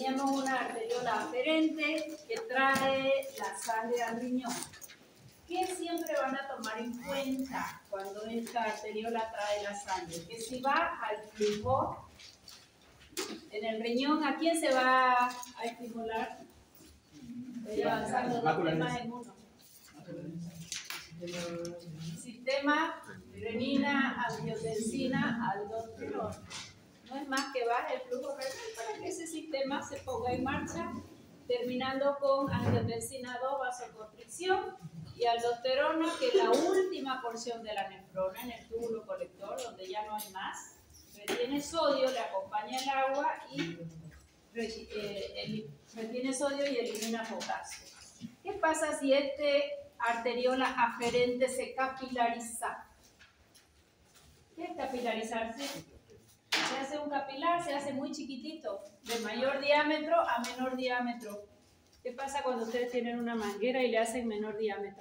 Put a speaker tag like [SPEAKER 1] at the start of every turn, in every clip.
[SPEAKER 1] Teníamos una arteriola aferente que trae la sangre al riñón. ¿Qué siempre van a tomar en cuenta cuando esta arteriola trae la sangre? Que si va al flujo en el riñón, ¿a quién se va a estimular? Voy avanzando dos temas en uno. Sistema renina, angiotensina, aldosterona. No es más que baje el flujo renal para que ese sistema se ponga en marcha, terminando con angiotensina 2, vasoconstricción, y aldosterona, que es la última porción de la nefrona en el túbulo colector, donde ya no hay más. Retiene sodio, le acompaña el agua y retiene sodio y elimina potasio. ¿Qué pasa si arteriola aferente se capilariza? ¿Qué es capilarizarse? Se hace un capilar, se hace muy chiquitito, de mayor diámetro a menor diámetro. ¿Qué pasa cuando ustedes tienen una manguera y le hacen menor diámetro?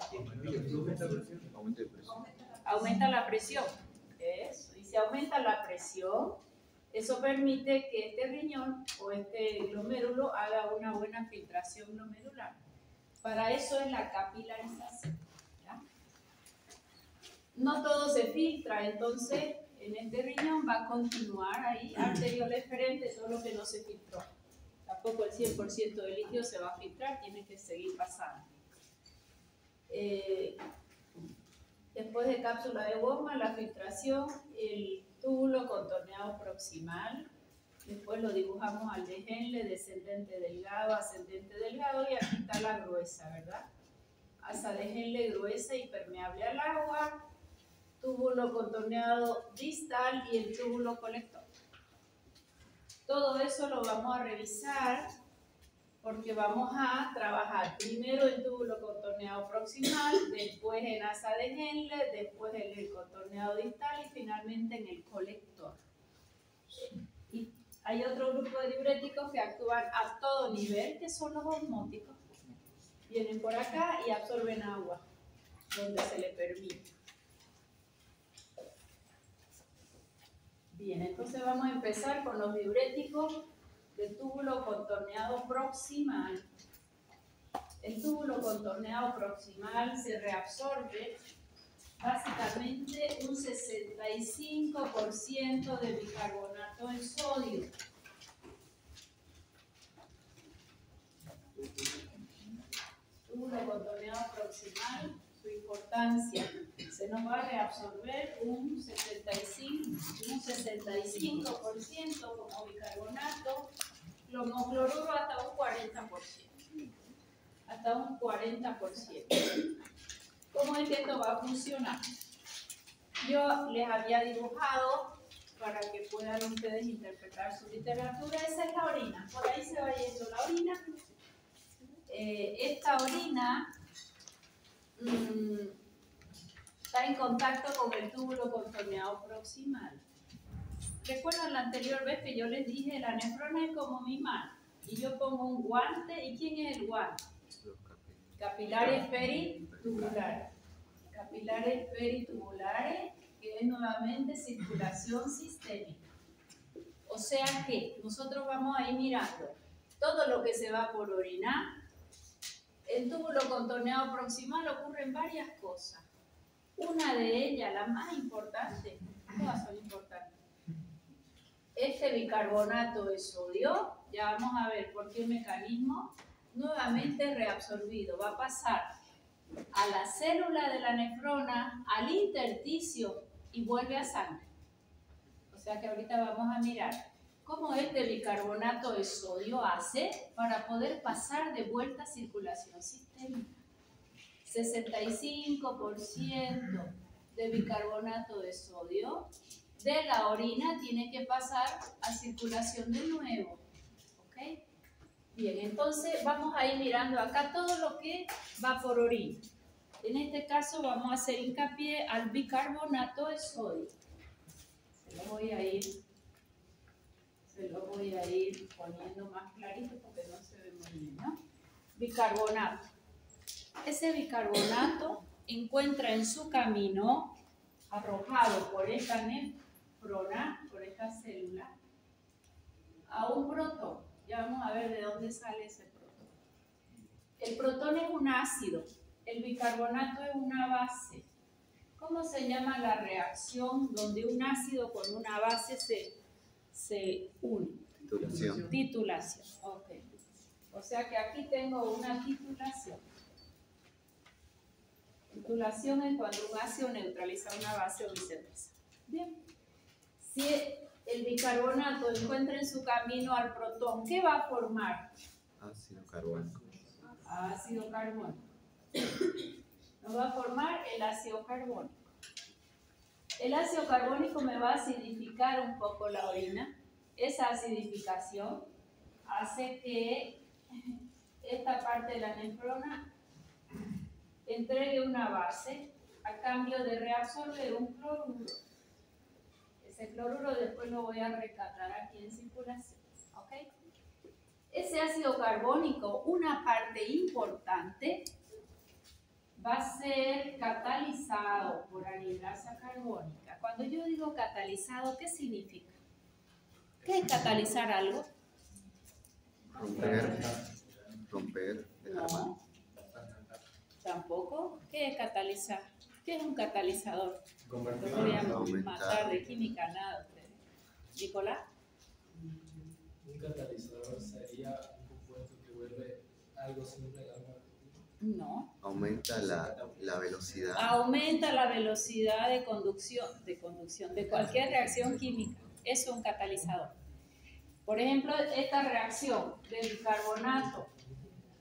[SPEAKER 1] Aumenta la presión. Eso. Y si aumenta la presión, eso permite que este riñón o este glomérulo haga una buena filtración glomerular. Para eso es la capilarización. ¿Ya? No todo se filtra, entonces en este riñón va a continuar ahí arteriola eferente, todo lo que no se filtró. Tampoco el 100% del líquido se va a filtrar, tiene que seguir pasando. Después de cápsula de goma, la filtración, el túbulo contorneado proximal. Después lo dibujamos al de Henle, descendente delgado, ascendente delgado, y aquí está la gruesa, ¿verdad? Asa de Henle gruesa y permeable al agua, túbulo contorneado distal y el túbulo colector. Todo eso lo vamos a revisar porque vamos a trabajar primero el túbulo contorneado proximal, después en asa de Henle, después en el contorneado distal y finalmente en el colector. Y hay otro grupo de diuréticos que actúan a todo nivel, que son los osmóticos. Vienen por acá y absorben agua donde se le permite. Bien, entonces vamos a empezar con los diuréticos del túbulo contorneado proximal. El túbulo contorneado proximal se reabsorbe básicamente un 65% de bicarbonato de sodio. Túbulo contorneado proximal, su importancia, se nos va a reabsorber un 65% como bicarbonato, cromocloruro hasta un 40%. Hasta un 40%. ¿Cómo es que esto va a funcionar? Yo les había dibujado para que puedan ustedes interpretar su literatura. Esa es la orina. Por ahí se va yendo la orina. Esta orina está en contacto con el túbulo contorneado proximal. ¿Recuerdan la anterior vez que yo les dije la nefrona es como mi mano? Y yo pongo un guante. ¿Y quién es el guante? Capilares peritubulares. Capilares peritubulares, que es nuevamente circulación sistémica. O sea que nosotros vamos a ir mirando todo lo que se va por orinar. El túbulo contorneado proximal ocurren varias cosas. Una de ellas, la más importante, todas son importantes. Este bicarbonato de sodio, ya vamos a ver por qué mecanismo, nuevamente reabsorbido. Va a pasar a la célula de la nefrona, al intersticio y vuelve a sangre. O sea que ahorita vamos a mirar cómo este bicarbonato de sodio hace para poder pasar de vuelta a circulación sistémica. 65% de bicarbonato de sodio de la orina tiene que pasar a circulación de nuevo. ¿Ok? Bien, entonces vamos a ir mirando acá todo lo que va por orina. En este caso vamos a hacer hincapié al bicarbonato de sodio. Se lo voy a ir poniendo más clarito porque no se ve muy bien, ¿no? Bicarbonato. Ese bicarbonato encuentra en su camino, arrojado por esta nefrona, por esta célula, a un protón. Ya vamos a ver de dónde sale ese protón? El protón es un ácido, el bicarbonato es una base. ¿Cómo se llama la reacción donde un ácido con una base se une?
[SPEAKER 2] Titulación.
[SPEAKER 1] Titulación, ok. O sea que aquí tengo una titulación. Titulación es cuando un ácido neutraliza una base o viceversa. Bien. Si el bicarbonato encuentra en su camino al protón, ¿qué va a formar?
[SPEAKER 2] Ácido carbónico.
[SPEAKER 1] Ácido carbónico. Nos va a formar el ácido carbónico. El ácido carbónico me va a acidificar un poco la orina. Esa acidificación hace que esta parte de la nefrona entregue una base a cambio de reabsorber un cloruro. Ese cloruro después lo voy a recatar aquí en circulación. ¿Ok? Ese ácido carbónico, una parte importante, va a ser catalizado por anhidrasa carbónica. Cuando yo digo catalizado, ¿qué significa? ¿Qué es catalizar algo?
[SPEAKER 2] Romper, dejar mal.
[SPEAKER 1] No. Tampoco. ¿Qué es catalizar? ¿Qué es un catalizador? No voy a matar de química nada ustedes. ¿Nicolás?
[SPEAKER 3] Un catalizador sería un compuesto que vuelve algo simple a algo repetitivo.
[SPEAKER 1] No.
[SPEAKER 2] Aumenta la velocidad.
[SPEAKER 1] Aumenta la velocidad de conducción de cualquier reacción química. Eso es un catalizador. Por ejemplo, esta reacción del bicarbonato,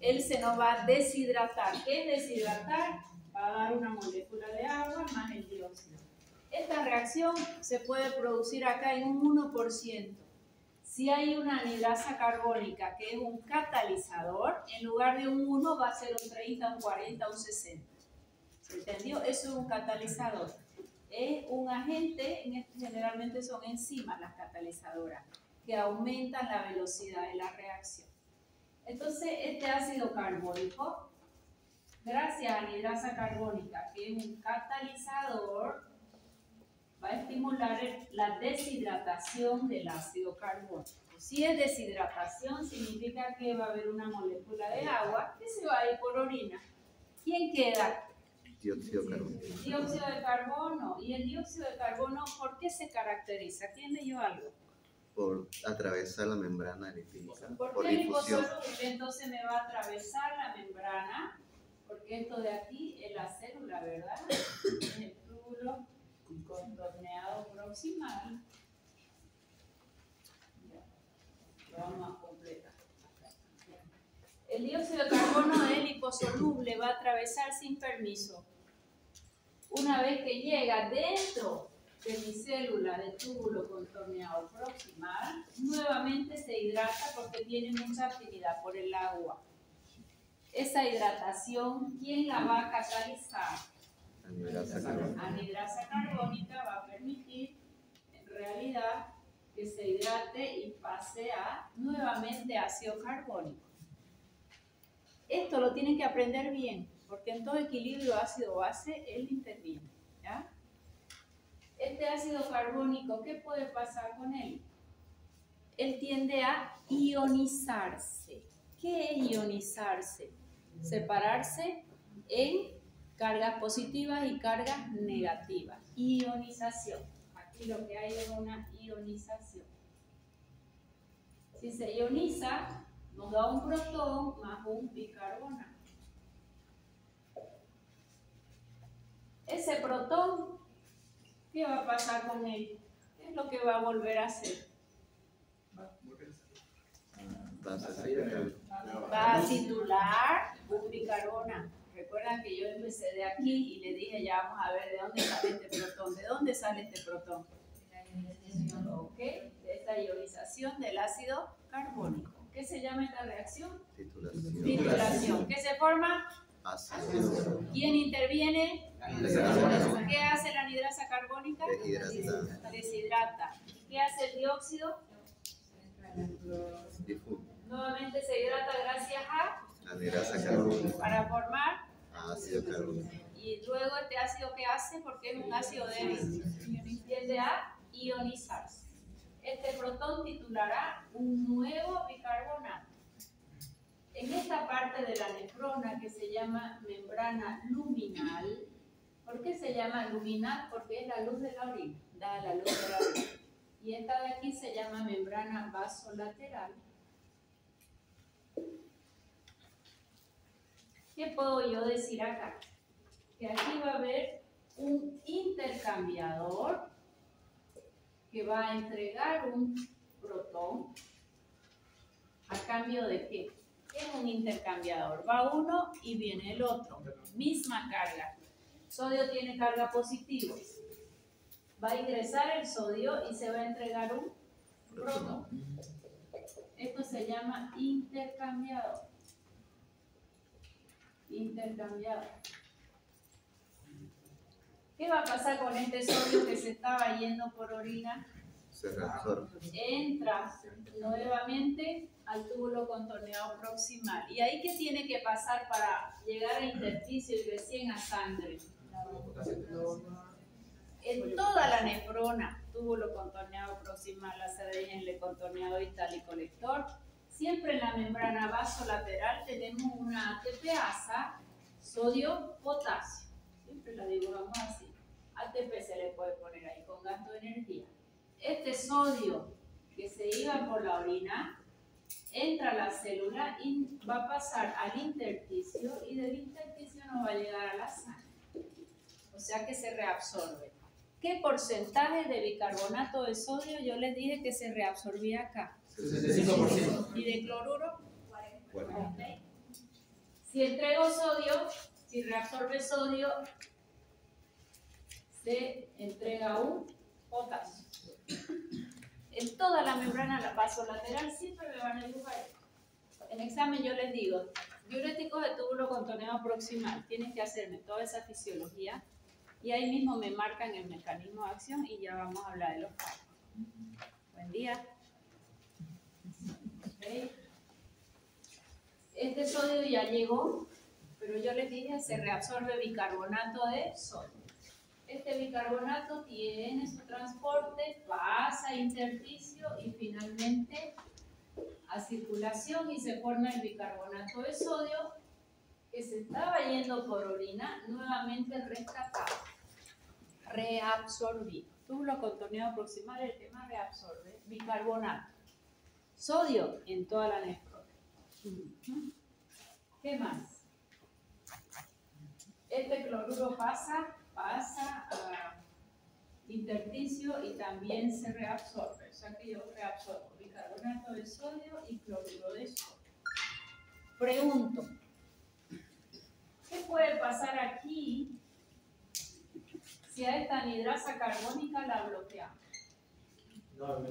[SPEAKER 1] él se nos va a deshidratar. ¿Qué es deshidratar? Va a dar una molécula de agua más el dióxido. Esta reacción se puede producir acá en un 1%. Si hay una anhidrasa carbónica que es un catalizador, en lugar de un 1 va a ser un 30, un 40, un 60. ¿Se entendió? Eso es un catalizador. Es un agente, generalmente son enzimas las catalizadoras, que aumentan la velocidad de la reacción. Entonces, este ácido carbónico, gracias a anhidrasa carbónica, que es un catalizador, va a estimular la deshidratación del ácido carbónico. Si es deshidratación, significa que va a haber una molécula de agua que se va a ir por orina. ¿Quién queda?
[SPEAKER 2] Dióxido de carbono.
[SPEAKER 1] Dióxido de carbono. ¿Y el dióxido de carbono por qué se caracteriza? ¿Quién leyó algo?
[SPEAKER 2] Por atravesar la membrana lipídica.
[SPEAKER 1] ¿Por qué liposoluble? Entonces me va a atravesar la membrana, porque esto de aquí es la célula, ¿verdad? Es el túbulo contorneado proximal. Ya, lo vamos a completar. El dióxido de carbono es liposoluble, va a atravesar sin permiso. Una vez que llega dentro de mi célula de túbulo contorneado proximal, nuevamente se hidrata porque tiene mucha afinidad por el agua. Esa hidratación, ¿quién la va a catalizar? Anhidrasa carbónica va a permitir, en realidad, que se hidrate y pase a nuevamente ácido carbónico. Esto lo tienen que aprender bien, porque en todo equilibrio ácido-base él interviene. ¿Ya? Este ácido carbónico, ¿qué puede pasar con él? Él tiende a ionizarse. ¿Qué es ionizarse? Separarse en cargas positivas y cargas negativas. Ionización. Aquí lo que hay es una ionización. Si se ioniza, nos da un protón más un bicarbonato. Ese protón, ¿qué va a pasar con él? ¿Qué es lo que va a volver a hacer? Va a titular un bicarbonato. Recuerdan que yo empecé de aquí y le dije, ya vamos a ver de dónde sale este protón. ¿De dónde sale este protón? ¿Ok? De esta ionización del ácido carbónico. ¿Qué se llama esta reacción?
[SPEAKER 2] Titulación.
[SPEAKER 1] Titulación. ¿Qué se forma?
[SPEAKER 2] Ácido.
[SPEAKER 1] ¿Quién interviene? ¿Qué hace la anhidrasa carbónica?
[SPEAKER 2] Deshidrata.
[SPEAKER 1] Deshidrata. ¿Qué hace el dióxido?
[SPEAKER 2] Difunde.
[SPEAKER 1] Nuevamente se hidrata gracias a
[SPEAKER 2] Anhidrasa carbónica.
[SPEAKER 1] para formar
[SPEAKER 2] Ácido carbónico.
[SPEAKER 1] y luego este ácido que hace, porque es un ácido débil, tiende a ionizarse. Este protón titulará un nuevo bicarbonato. parte de la nefrona que se llama membrana luminal. ¿Por qué se llama luminal? Porque es la luz de la orina, da la luz de la orina. Y esta de aquí se llama membrana vasolateral. ¿Qué puedo yo decir acá? Que aquí va a haber un intercambiador que va a entregar un protón. ¿A cambio de qué? ¿Qué es un intercambiador? Va uno y viene el otro. Misma carga. Sodio tiene carga positiva. Va a ingresar el sodio y se va a entregar un protón. Esto se llama intercambiador. Intercambiador. ¿Qué va a pasar con este sodio que se estaba yendo por orina?
[SPEAKER 2] Se reabsorbe.
[SPEAKER 1] Entra nuevamente al túbulo contorneado proximal. ¿Y ahí qué tiene que pasar para llegar al intersticio y recién a sangre? En toda la nefrona, túbulo contorneado proximal, la sardina, el contorneado vital y colector, siempre en la membrana vasolateral tenemos una ATPasa, sodio-potasio. Siempre la dibujamos así. ATP se le puede poner ahí con gasto de energía. Este sodio que se iba por la orina entra a la célula y va a pasar al intersticio y del intersticio no va a llegar a la sangre. O sea que se reabsorbe. ¿Qué porcentaje de bicarbonato de sodio? Yo les dije que se reabsorbía acá.
[SPEAKER 3] 65%.
[SPEAKER 1] ¿Y de cloruro?
[SPEAKER 2] 40.
[SPEAKER 1] Okay. Si entrego sodio, si reabsorbe sodio, se entrega un potasio. En toda la membrana vasolateral siempre me van a dibujar. En examen yo les digo, diuréticos de túbulo contorneado proximal, tienen que hacerme toda esa fisiología y ahí mismo me marcan el mecanismo de acción y ya vamos a hablar de los fármacos. Buen día. Okay. Este sodio ya llegó, pero yo les dije se reabsorbe bicarbonato de sodio. Este bicarbonato tiene su transporte, pasa a intersticio y finalmente a circulación y se forma el bicarbonato de sodio que se estaba yendo por orina, nuevamente rescatado, reabsorbido. Túbulo contorneado proximal, el que más reabsorbe, bicarbonato. Sodio en toda la nefrona. ¿Qué más? Este cloruro pasa a intersticio y también se reabsorbe. O sea que yo reabsorbo bicarbonato de sodio y cloruro de sodio. Pregunto, ¿qué puede pasar aquí si a esta anhidrasa carbónica la bloqueamos?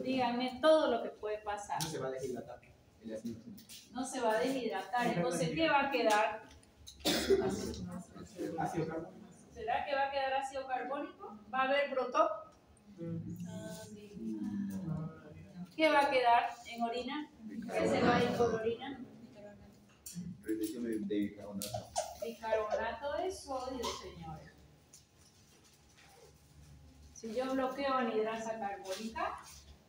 [SPEAKER 1] Díganme todo lo que puede pasar.
[SPEAKER 3] No se va a deshidratar.
[SPEAKER 1] No se va a deshidratar. Entonces, ¿qué va a quedar?
[SPEAKER 3] Ácido carbónico.
[SPEAKER 1] ¿Será que va a quedar ácido carbónico? ¿Va a haber protón? ¿Qué va a quedar en orina? ¿Qué se va a ir por orina?
[SPEAKER 2] Reducción de bicarbonato.
[SPEAKER 1] Bicarbonato de sodio, señores. Si yo bloqueo anhidrasa carbónica,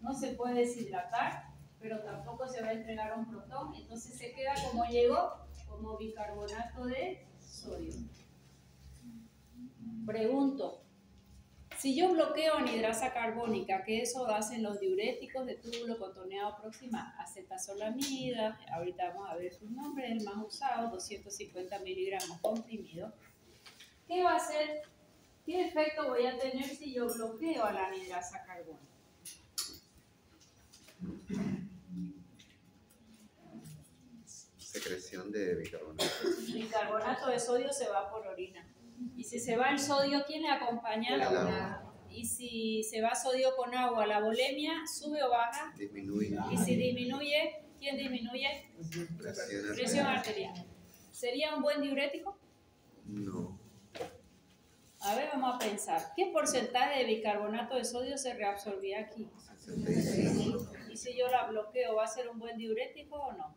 [SPEAKER 1] no se puede deshidratar, pero tampoco se va a entregar un protón, entonces se queda como llegó, como bicarbonato de sodio. Pregunto, si yo bloqueo anhidrasa carbónica, que eso hacen los diuréticos de túbulo contorneado proximal, acetazolamida, ahorita vamos a ver sus nombres, el más usado, 250 miligramos comprimido, ¿qué va a hacer? ¿Qué efecto voy a tener si yo bloqueo a la anhidrasa carbónica?
[SPEAKER 2] Secreción de bicarbonato.
[SPEAKER 1] Bicarbonato de sodio se va por orina. Y si se va el sodio, ¿quién le acompaña?
[SPEAKER 2] El agua.
[SPEAKER 1] Y si se va sodio con agua, ¿la volemia sube o baja?
[SPEAKER 2] Disminuye.
[SPEAKER 1] Y si disminuye, ¿quién disminuye? Presión arterial. ¿Sería un buen diurético?
[SPEAKER 2] No.
[SPEAKER 1] A ver, vamos a pensar. ¿Qué porcentaje de bicarbonato de sodio se reabsorbía aquí?
[SPEAKER 2] 65.
[SPEAKER 1] Y si yo la bloqueo, ¿va a ser un buen diurético o no?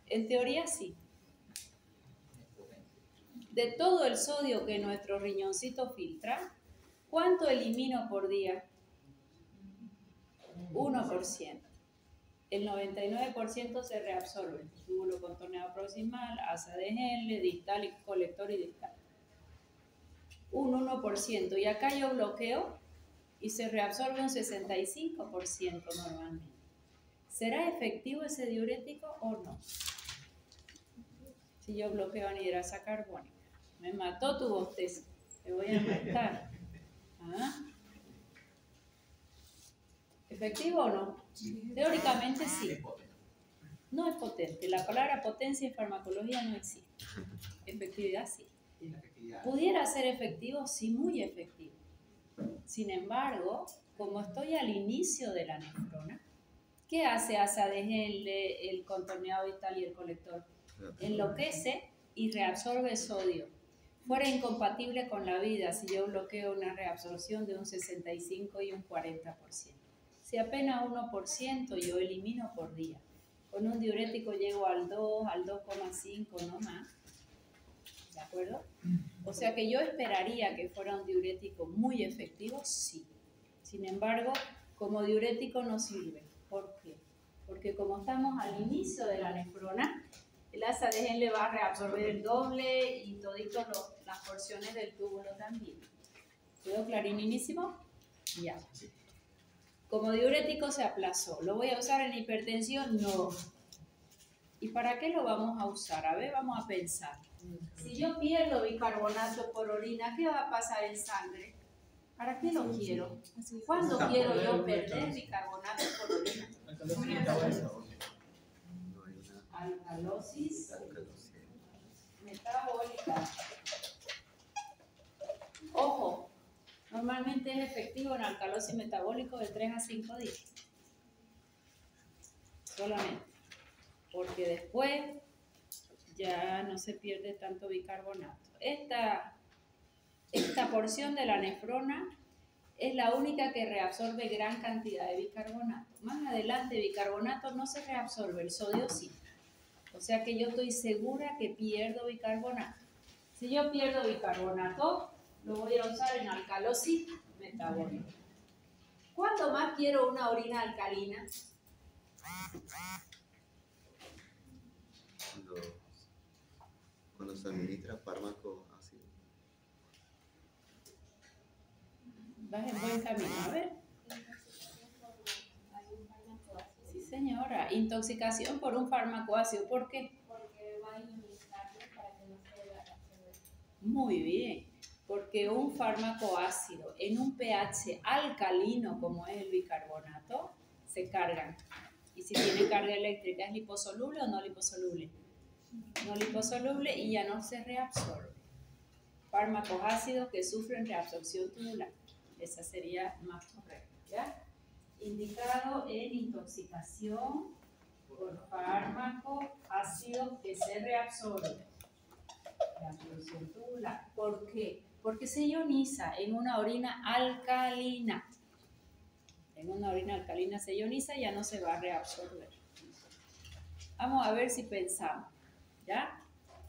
[SPEAKER 1] En teoría sí. De todo el sodio que nuestro riñoncito filtra, ¿cuánto elimino por día? 1%. el 99% se reabsorbe. Túbulo contorneado proximal, asa de Henle, distal y colector y distal. Un 1%. Y acá yo bloqueo y se reabsorbe un 65% normalmente. ¿Será efectivo ese diurético o no? Si yo bloqueo anhidrasa carbónica. Me mató tu bostezo. Te voy a matar. ¿Ah? ¿Efectivo o no? Teóricamente sí. No es potente. La palabra potencia en farmacología no existe. Efectividad sí. ¿Pudiera ser efectivo? Sí, muy efectivo. Sin embargo, como estoy al inicio de la nefrona, ¿qué hace asa de Henle, el contorneado distal y el colector? Enloquece y reabsorbe sodio. Fuera incompatible con la vida si yo bloqueo una reabsorción de un 65 y un 40%. Si apenas 1% yo elimino por día. Con un diurético llego al 2, al 2,5, no más. ¿De acuerdo? O sea que yo esperaría que fuera un diurético muy efectivo, sí. Sin embargo, como diurético no sirve. ¿Por qué? Porque como estamos al inicio de la nefrona, el asa de Henle va a reabsorber el doble y toditas las porciones del túbulo también. ¿Quedó clarinísimo? Ya. Como diurético se aplazó. ¿Lo voy a usar en hipertensión? No. ¿Y para qué lo vamos a usar? A ver, vamos a pensar. Si yo pierdo bicarbonato por orina, ¿qué va a pasar en sangre? ¿Para qué lo quiero? ¿Cuándo quiero yo perder bicarbonato por orina? Alcalosis metabólica. Ojo, normalmente es efectivo en alcalosis metabólico de 3 a 5 días. Solamente. Porque después ya no se pierde tanto bicarbonato. Esta porción de la nefrona es la única que reabsorbe gran cantidad de bicarbonato. Más adelante bicarbonato no se reabsorbe, el sodio sí. O sea que yo estoy segura que pierdo bicarbonato. Si yo pierdo bicarbonato, lo voy a usar en alcalosis metabólica. ¿Cuándo más quiero una orina alcalina?
[SPEAKER 2] Cuando se administra fármaco ácido.
[SPEAKER 1] Vas en buen camino, a ver. Sí, señora. Intoxicación por un fármaco ácido. ¿Por qué?
[SPEAKER 4] Porque va a ionizarlo para que no se reabsorba.
[SPEAKER 1] Muy bien. Porque un fármaco ácido en un pH alcalino como es el bicarbonato se cargan. Y si tiene carga eléctrica, ¿es liposoluble o no liposoluble? No liposoluble y ya no se reabsorbe. Fármacos ácidos que sufren reabsorción tubular. Esa sería más correcta, ¿ya? Indicado en intoxicación por fármaco ácido que se reabsorbe. Reabsorción tubular. ¿Por qué? Porque se ioniza en una orina alcalina. En una orina alcalina se ioniza y ya no se va a reabsorber. Vamos a ver si pensamos, ¿ya?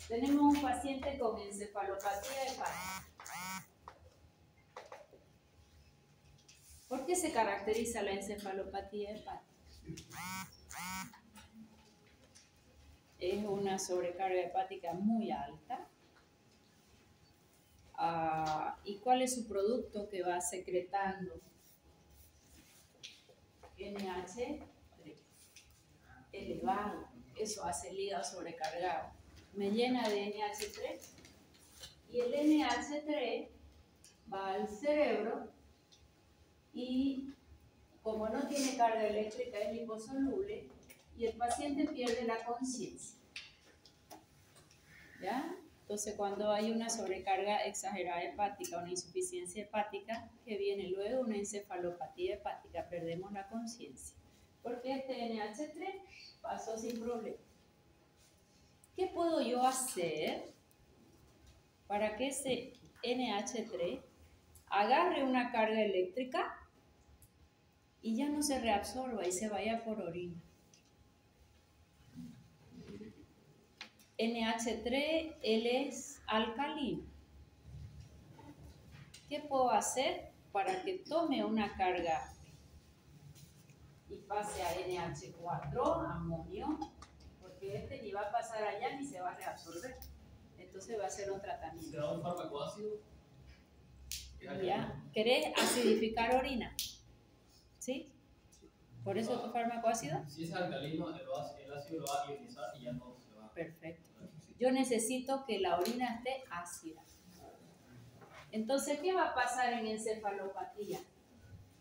[SPEAKER 1] Tenemos un paciente con encefalopatía hepática. ¿Por qué se caracteriza la encefalopatía hepática? Es una sobrecarga hepática muy alta. ¿Y cuál es su producto que va secretando? NH3 elevado. Eso hace el hígado sobrecargado. Me llena de NH3 y el NH3 va al cerebro y como no tiene carga eléctrica es liposoluble y el paciente pierde la conciencia. ¿Ya? Entonces cuando hay una sobrecarga exagerada hepática, una insuficiencia hepática, que viene luego una encefalopatía hepática, perdemos la conciencia. Porque este NH3 pasó sin problema. ¿Qué puedo yo hacer para que ese NH3 agarre una carga eléctrica y ya no se reabsorba y se vaya por orina? NH3, él es alcalino. ¿Qué puedo hacer para que tome una carga y pase a NH4, amonio, porque este ni va a pasar allá ni se va a reabsorber. Entonces va a ser un tratamiento.
[SPEAKER 3] ¿Será un fármaco ácido?
[SPEAKER 1] ¿Ya? ¿Querés acidificar orina? ¿Sí? ¿Por eso tu fármaco ácido?
[SPEAKER 3] Si es alcalino, el ácido lo va a ionizar y ya no se va.
[SPEAKER 1] Perfecto. Yo necesito que la orina esté ácida. Entonces, ¿qué va a pasar en encefalopatía?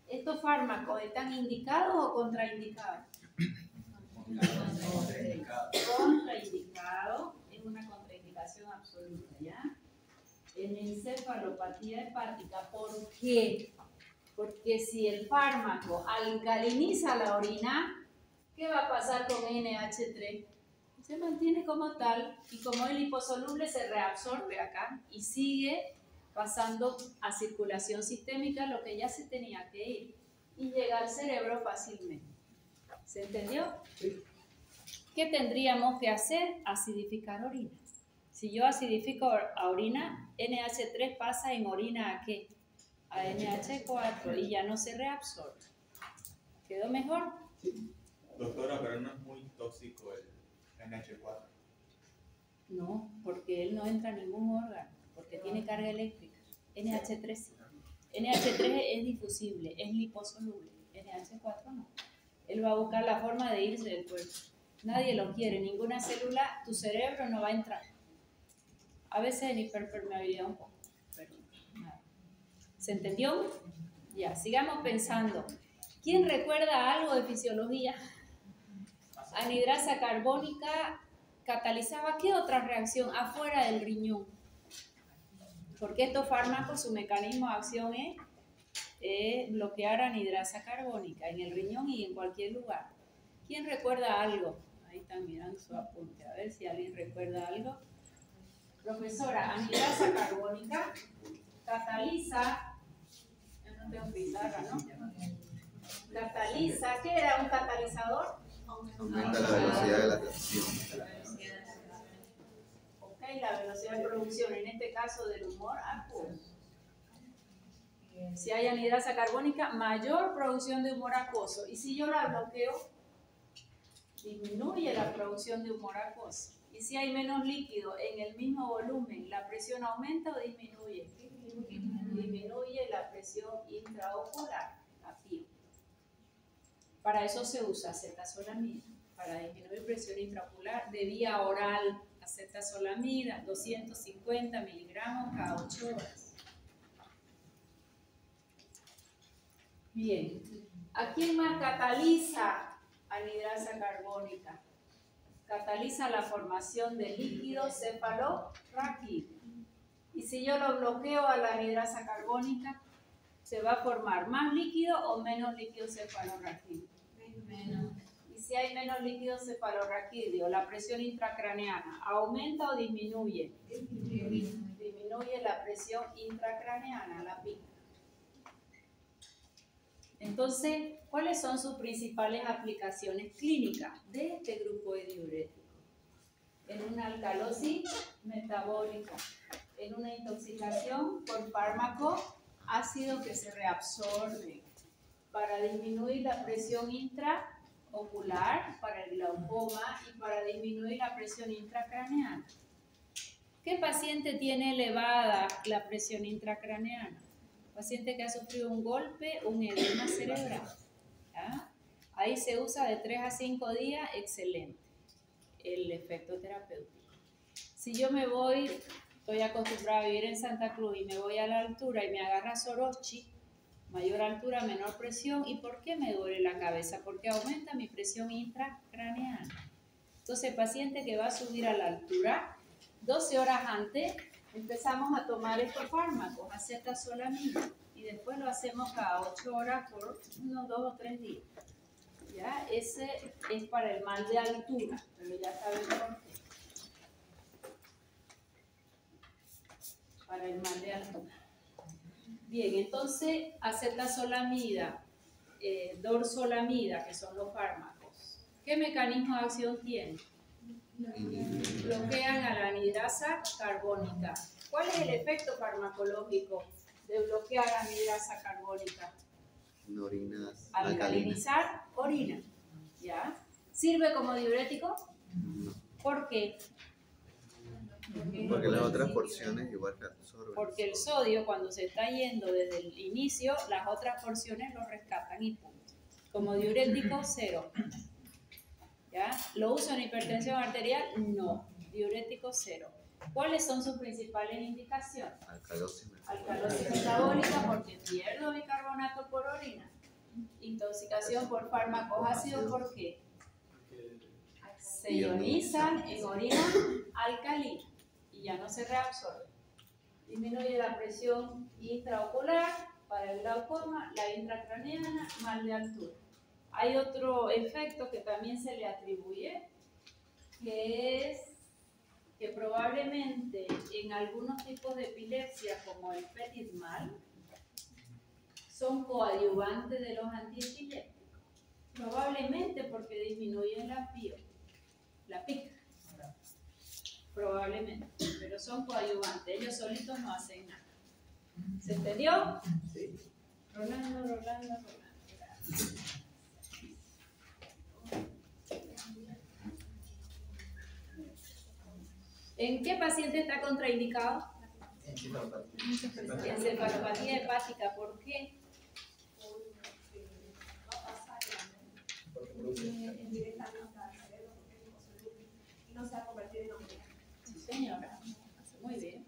[SPEAKER 1] ¿Estos fármacos están indicados o contraindicados? Contraindicado, es una contraindicación absoluta, ¿ya? En encefalopatía hepática, ¿por qué? Porque si el fármaco alcaliniza la orina, ¿qué va a pasar con NH3? Se mantiene como tal y como es liposoluble se reabsorbe acá y sigue pasando a circulación sistémica lo que ya se tenía que ir y llega al cerebro fácilmente. ¿Se entendió?
[SPEAKER 3] Sí.
[SPEAKER 1] ¿Qué tendríamos que hacer? Acidificar orina. Si yo acidifico a orina, NH3 pasa en orina ¿a qué? A NH4 y ya no se reabsorbe. ¿Quedó mejor?
[SPEAKER 5] Doctora, pero no es muy tóxico el NH4.
[SPEAKER 1] No, porque él no entra a ningún órgano, porque tiene carga eléctrica. NH3 sí. NH3 es difusible, es liposoluble. NH4 no. Él va a buscar la forma de irse del cuerpo. Nadie lo quiere, ninguna célula, tu cerebro no va a entrar. A veces en hiperpermeabilidad un poco, pero nada. ¿Se entendió? Ya, sigamos pensando. ¿Quién recuerda algo de fisiología? Anhidrasa carbónica catalizaba ¿qué otra reacción afuera del riñón? Porque estos fármacos, su mecanismo de acción es bloquear anhidrasa carbónica en el riñón y en cualquier lugar. ¿Quién recuerda algo? Ahí están mirando su apunte, a ver si alguien recuerda algo. Profesora, anhidrasa carbónica cataliza, yo no tengo pizarra, ¿no? Cataliza, ¿qué era un catalizador?
[SPEAKER 2] Aumenta la velocidad de la reacción.
[SPEAKER 1] Ok, la velocidad de producción, en este caso del humor acuoso. Si hay anhidrasa carbónica, mayor producción de humor acuoso. Y si yo la bloqueo, disminuye la producción de humor acuoso. Y si hay menos líquido en el mismo volumen, ¿la presión aumenta o disminuye? Disminuye la presión intraocular. Aquí. Para eso se usa acetazolamida, para disminuir presión intraocular de vía oral. Acetazolamida, 250 miligramos cada 8 horas. Bien, ¿a quién más cataliza anhidrasa carbónica? Cataliza la formación de líquido cefalorraquídeo. Y si yo lo bloqueo a la anhidrasa carbónica, ¿se va a formar más líquido o menos líquido cefalorraquídeo? Menos. Y si hay menos líquido cefalorraquídeo, ¿la presión intracraneana aumenta o disminuye? Disminuye la presión intracraneana, la pica. Entonces, ¿cuáles son sus principales aplicaciones clínicas de este grupo de diuréticos? En una alcalosis metabólica, en una intoxicación por fármaco ácido que se reabsorbe, para disminuir la presión intraocular, para el glaucoma y para disminuir la presión intracraneana. ¿Qué paciente tiene elevada la presión intracraneana? Paciente que ha sufrido un golpe, un edema cerebral. ¿Ya? Ahí se usa de 3 a 5 días, excelente, el efecto terapéutico. Si yo me voy, estoy acostumbrada a vivir en Santa Cruz y me voy a la altura y me agarra Sorochi, mayor altura, menor presión, ¿y por qué me duele la cabeza? Porque aumenta mi presión intracraneana. Entonces, paciente que va a subir a la altura, 12 horas antes, empezamos a tomar estos fármacos, acetazolamida, y después lo hacemos cada 8 horas por unos 2 o 3 días. ¿Ya? Ese es para el mal de altura, pero ya saben por qué. Para el mal de altura. Bien, entonces, acetazolamida, dorzolamida, que son los fármacos. ¿Qué mecanismo de acción tienen? Bloquean a la anhidrasa carbónica. ¿Cuál es el efecto farmacológico de bloquear la anhidrasa carbónica?
[SPEAKER 2] Orinas alcalinas.
[SPEAKER 1] Alcalinizar orina. ¿Ya? ¿Sirve como diurético?
[SPEAKER 2] No,
[SPEAKER 1] ¿Por qué?
[SPEAKER 2] porque las otras porciones igual que absorben.
[SPEAKER 1] Porque el sodio, cuando se está yendo desde el inicio, las otras porciones lo rescatan y punto. Como diurético, cero. ¿Ya? ¿Lo uso en hipertensión arterial? No. Diurético, cero. ¿Cuáles son sus principales indicaciones?
[SPEAKER 2] Alcalosis.
[SPEAKER 1] Alcalosis metabólica, porque pierdo bicarbonato por orina. Intoxicación por fármacos ácidos, ¿por qué? Se ionizan en orina alcalina y ya no se reabsorbe. Disminuye la presión intraocular para el glaucoma, la intracraneana, mal de altura. Hay otro efecto que también se le atribuye, que es que probablemente en algunos tipos de epilepsia, como el petit mal, son coadyuvantes de los antiepilépticos. Probablemente porque disminuyen la pica. Probablemente, pero son coadyuvantes, ellos solitos no hacen nada. ¿Se entendió?
[SPEAKER 2] Sí.
[SPEAKER 1] Rolando. ¿En qué paciente está contraindicado? Encefalopatía hepática. ¿Por qué?
[SPEAKER 4] Y no se ha convertido en omega.
[SPEAKER 1] Sí, señora. Muy bien.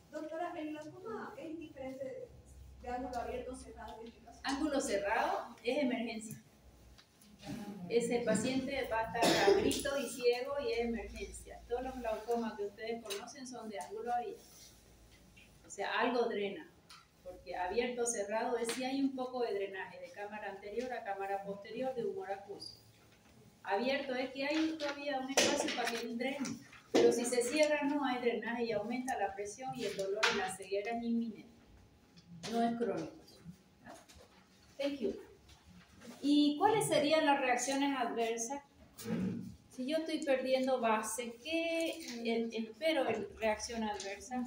[SPEAKER 4] Doctora, el glaucoma es diferente de ángulo abierto o cerrado en este caso.
[SPEAKER 1] Ángulo cerrado es emergencia. Ese paciente va a estar a grito y ciego y es emergencia. Todos los glaucomas que ustedes conocen son de ángulo abierto. O sea, algo drena. Porque abierto o cerrado es si hay un poco de drenaje de cámara anterior a cámara posterior de humor acuoso. Abierto es que hay todavía un espacio para que drene. Pero si se cierra no hay drenaje y aumenta la presión y el dolor en la ceguera es inminente. No es crónico. Thank you. ¿Y cuáles serían las reacciones adversas? Si yo estoy perdiendo base, ¿qué espero en reacción adversa?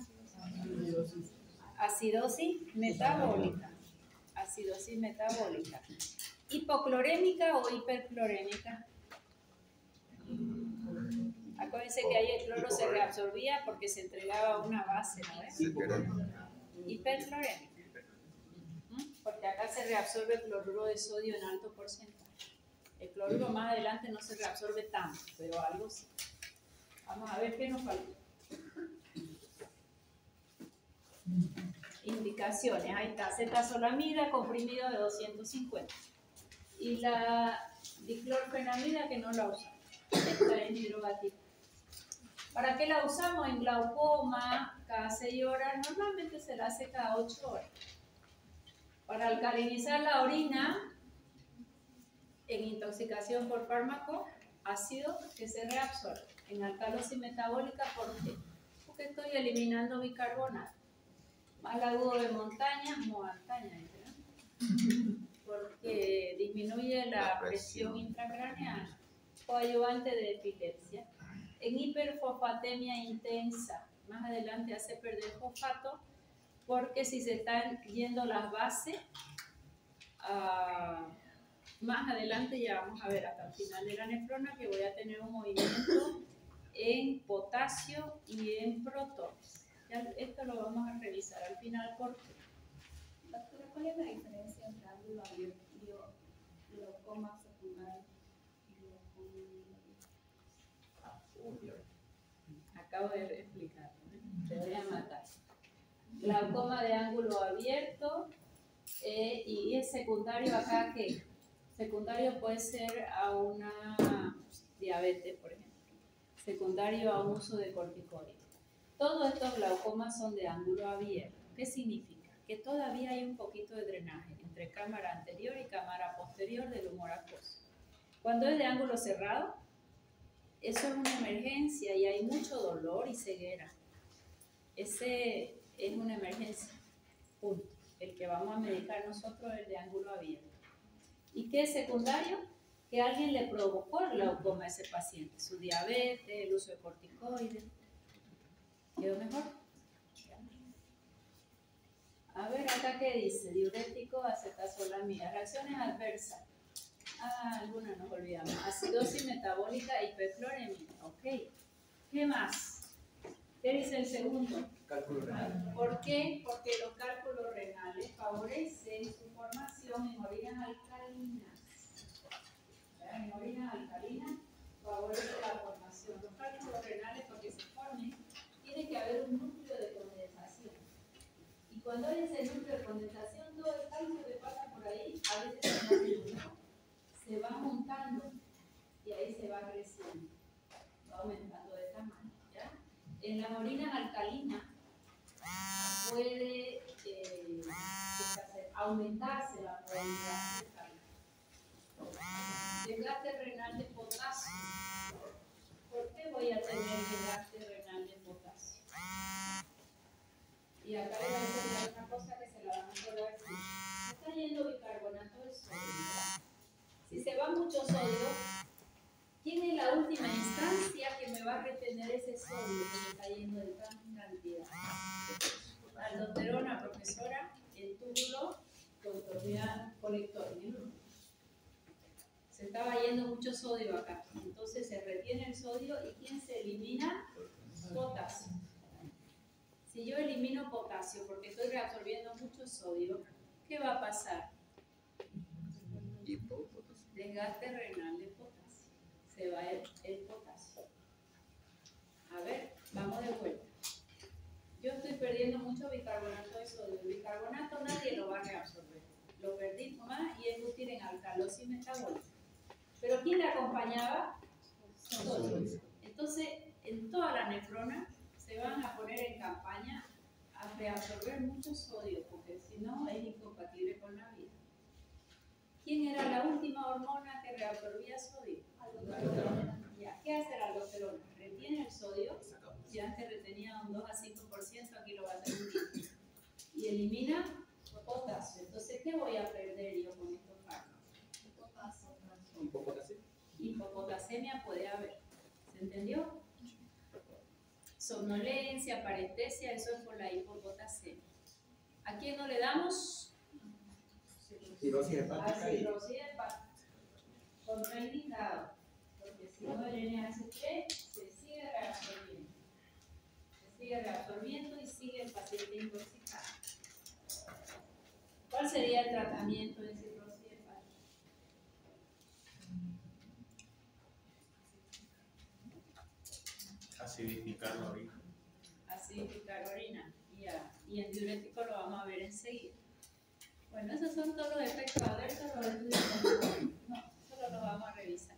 [SPEAKER 1] Acidosis metabólica. Acidosis metabólica. ¿Hipoclorémica o hiperclorémica? Acuérdense que ahí el cloro se reabsorbía porque se entregaba una base, ¿no es? Hiperclorémica. Porque acá se reabsorbe el cloruro de sodio en alto porcentaje. El cloruro más adelante no se reabsorbe tanto, pero algo sí. Vamos a ver qué nos falta. Indicaciones, ahí está, cetazolamida, comprimido de 250. Y la diclorfenamida que no la usamos. Esta es hidrogatita. ¿Para qué la usamos? En glaucoma, cada 6 horas, normalmente se la hace cada 8 horas. Para alcalinizar la orina, en intoxicación por fármaco ácido que se reabsorbe. En alcalosis metabólica, ¿por qué? Porque estoy eliminando bicarbonato. Mal agudo de montaña, porque disminuye la presión intracraneana, coadyuvante de epilepsia. En hiperfosfatemia intensa, más adelante hace perder fosfato, porque si se están yendo las bases, más adelante ya vamos a ver hasta el final de la nefrona que voy a tener un movimiento en potasio y en protones. Ya esto lo vamos a revisar al final porque
[SPEAKER 4] Doctora, ¿cuál es la diferencia entre ángulo abierto y glaucoma secundario y glaucoma?
[SPEAKER 1] acabo de explicar, te voy a matar. Glaucoma de ángulo abierto y es secundario acá que secundario puede ser a una diabetes, por ejemplo, secundario a un uso de corticoides. Todos estos glaucomas son de ángulo abierto. ¿Qué significa? Que todavía hay un poquito de drenaje entre cámara anterior y cámara posterior del humor acuoso. Cuando es de ángulo cerrado, eso es una emergencia y hay mucho dolor y ceguera. Ese es una emergencia, punto. El que vamos a medicar nosotros es de ángulo abierto. ¿Y qué es secundario? Que alguien le provocó el glaucoma a ese paciente, su diabetes, el uso de corticoides. ¿Quedó mejor? A ver, acá qué dice, diurético, acetazolamida, reacciones adversas. Algunas nos olvidamos. Acidosis metabólica, hipercloремia. Ok. ¿Qué más? ¿Qué dice el segundo?
[SPEAKER 3] Cálculo renal.
[SPEAKER 1] ¿Por qué? Porque los cálculos renales favorecen su formación en orinas alcalinas. ¿Verdad? En orinas alcalinas favorece la formación. Los cálculos renales, porque se formen, tiene que haber un núcleo de condensación. Y cuando hay ese núcleo de condensación, todo el cálculo que pasa por ahí, a veces se va montando y ahí se va creciendo, va aumentando de tamaño. ¿Ya? En las orinas alcalinas puede aumentarse la probabilidad de cálculo. Desgaste renal de potasio. ¿Por qué voy a tener desgaste renal de potasio? Y acá le voy a enseñar una cosa que se la van a poder decir. Me está yendo bicarbonato de sodio, ¿verdad? Si se va mucho sodio, ¿quién es la última instancia que me va a retener ese sodio que me está yendo de gran cantidad? Aldosterona, profesora, el túbulo colector. Se estaba yendo mucho sodio acá, entonces se retiene el sodio y ¿quién se elimina? Potasio. Si yo elimino potasio porque estoy reabsorbiendo mucho sodio, ¿qué va a pasar? Desgaste renal de potasio. Se va el potasio. A ver, vamos de vuelta. Yo estoy perdiendo mucho bicarbonato de sodio. El bicarbonato nadie lo va a reabsorber. Lo perdí más y es útil en alcalosis metabólica. ¿Pero quién le acompañaba? Sodio. Entonces, en toda la nefrona se van a poner en campaña a reabsorber mucho sodio, porque si no es incompatible con la vida. ¿Quién era la última hormona que reabsorbía sodio? Aldosterona. ¿Qué hace la aldosterona? Retiene el sodio, si antes retenía un 2 a 5%, aquí lo va a hacer un 10%. Y elimina potasio. Entonces, ¿qué voy a perder yo con estos fármacos? Hipopotasemia puede haber. ¿Se entendió? Somnolencia, parestesia, eso es por la hipopotasemia. ¿A quién no le damos?
[SPEAKER 3] Cirrosis hepática.
[SPEAKER 1] A cirrosis hepática. Contraindicado. Porque si no el NH3 se sigue reabsorbiendo. Se sigue reabsorbiendo y sigue el paciente intoxicado. ¿Cuál sería el tratamiento de cirrosis hepática?
[SPEAKER 5] Acidificar la orina.
[SPEAKER 1] Acidificar orina. Y el diurético lo vamos a ver enseguida. Bueno, esos son todos los efectos adversos, los estudios. No, solo los vamos a revisar.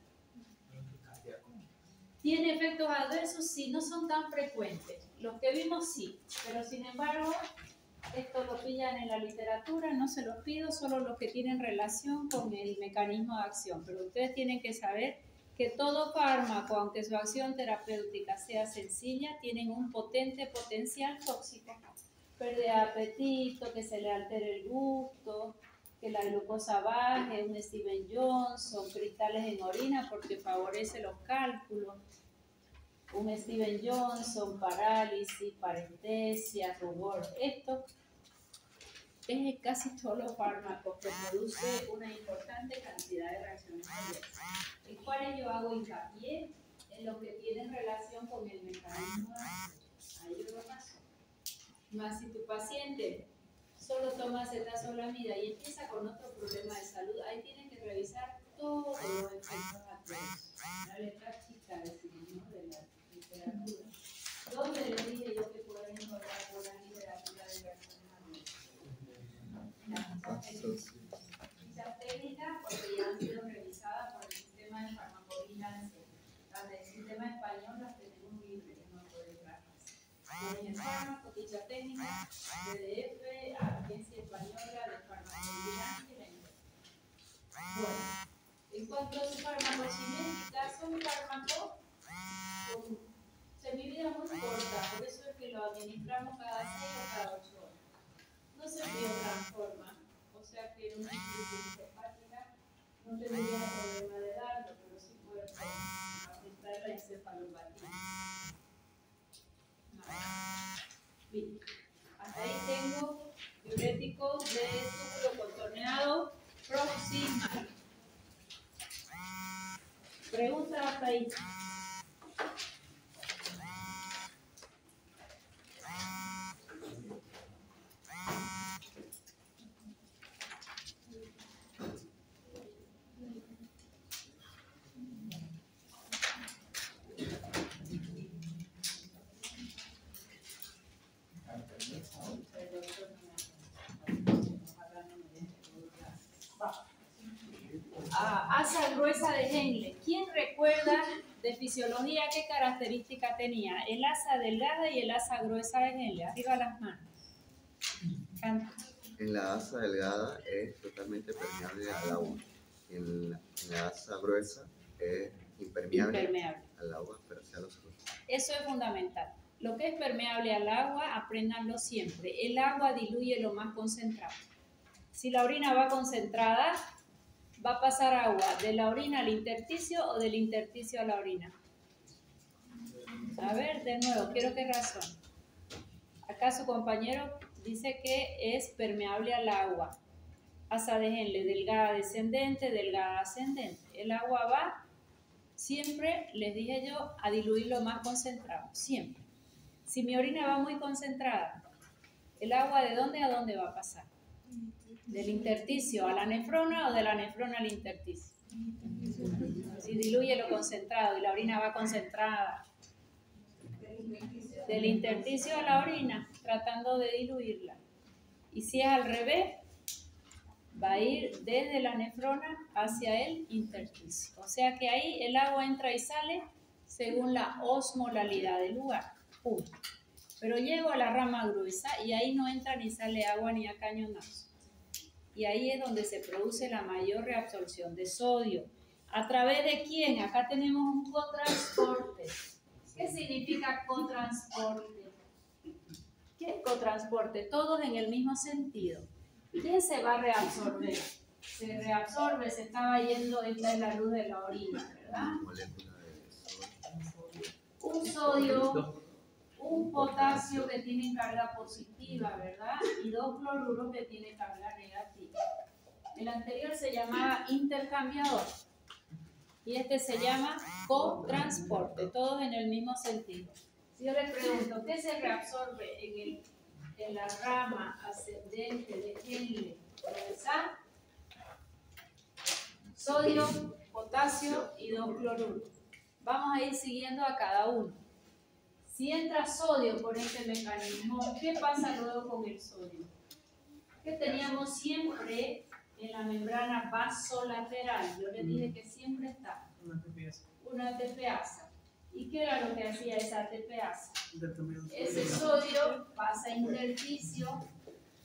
[SPEAKER 1] ¿Tiene efectos adversos? Sí, no son tan frecuentes. Los que vimos sí, pero sin embargo, esto lo pillan en la literatura, no se los pido, solo los que tienen relación con el mecanismo de acción. Pero ustedes tienen que saber que todo fármaco, aunque su acción terapéutica sea sencilla, tienen un potente potencial tóxico. Pérdida de apetito, que se le altere el gusto, que la glucosa baje, un Steven Johnson, cristales en orina porque favorece los cálculos, un Steven Johnson, parálisis, parestesia, rubor. Esto es casi todos los fármacos que produce una importante cantidad de reacciones adversas. ¿En cuáles yo hago hincapié? En los que tienen relación con el mecanismo de acción. Ahí yo lo paso. Más si tu paciente solo toma acetazolamida y empieza con otro problema de salud, ahí tienen que revisar todos los efectos adversos. La letra chica de la literatura. ¿Dónde les dije yo que pueden encontrar buena literatura de reacciones adversas? Fichas técnicas, porque ya han sido revisadas por el sistema de farmacovigilancia. Las del sistema español las tenemos libres, no pueden trabajar. En el fármaco, ficha técnica, PDF, Agencia Española de Farmacovigilancia y la India. Bueno, en cuanto a su farmacocinética, son fármacos con semivida muy corta, por eso es que lo administramos cada 6 o cada 8 horas. No se biotransforma, o sea que una insuficiencia hepática no tendría problema de darlo, pero sí puede afectar la encefalopatía. Bien, hasta ahí tengo ahí. Asa gruesa de Henle. ¿Quién recuerda de fisiología qué característica tenía el asa delgada y el asa gruesa de Henle? Arriba las manos. Canta.
[SPEAKER 2] En la asa delgada es totalmente permeable al agua. En la asa gruesa es impermeable al agua, pero hacia los otros.
[SPEAKER 1] Eso es fundamental. Lo que es permeable al agua, apréndanlo siempre. El agua diluye lo más concentrado. Si la orina va concentrada, va a pasar agua de la orina al intersticio o del intersticio a la orina. A ver, de nuevo, quiero que razón. Acá su compañero dice que es permeable al agua. Asa de Henle, delgada descendente, delgada ascendente. El agua va, siempre, les dije yo, a diluir lo más concentrado, siempre. Si mi orina va muy concentrada, ¿el agua de dónde a dónde va a pasar? ¿Del intersticio a la nefrona o de la nefrona al intersticio? Si diluye lo concentrado y la orina va concentrada, del intersticio a la orina, tratando de diluirla. Y si es al revés, va a ir desde la nefrona hacia el intersticio. O sea que ahí el agua entra y sale según la osmolalidad del lugar. Punto. Pero llego a la rama gruesa y ahí no entra ni sale agua ni a cañonazo. Y ahí es donde se produce la mayor reabsorción de sodio. ¿A través de quién? Acá tenemos un cotransporte. ¿Qué significa cotransporte? ¿Qué es cotransporte? Todos en el mismo sentido. ¿Quién se va a reabsorber? Se reabsorbe, se estaba yendo, esta es la luz de la orina, ¿verdad? Un sodio, un potasio que tiene carga positiva, ¿verdad? Y dos cloruros que tienen carga negativa. El anterior se llamaba intercambiador y este se llama cotransporte, todos en el mismo sentido. Si yo les pregunto, ¿qué se reabsorbe en la rama ascendente de Henle? Sodio, potasio y dos cloruros. Vamos a ir siguiendo a cada uno. Si entra sodio por este mecanismo, ¿qué pasa luego con el sodio? Que teníamos siempre en la membrana vasolateral. Yo les dije que siempre está una ATPasa. ¿Y qué era lo que hacía esa ATPasa? Ese sodio pasa a intersticio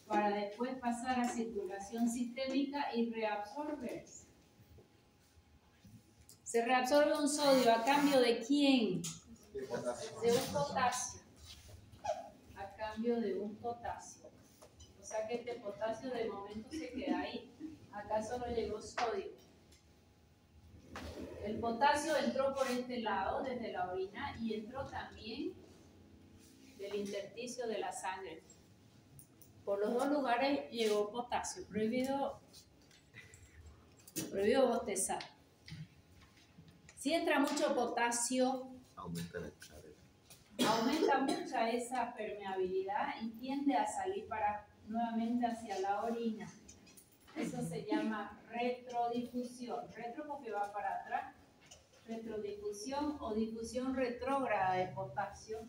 [SPEAKER 1] para después pasar a circulación sistémica y reabsorberse. Se reabsorbe un sodio a cambio de ¿quién? De un potasio. A cambio de un potasio. O sea que este potasio de momento se queda ahí. Acá solo llegó sodio. El potasio entró por este lado, desde la orina, y entró también del intersticio de la sangre. Por los dos lugares llegó potasio. Prohibido bostezar. Si entra mucho potasio, aumenta mucho esa permeabilidad y tiende a salir nuevamente hacia la orina. Eso se llama retrodifusión. Retro porque va para atrás. Retrodifusión o difusión retrógrada de potasio.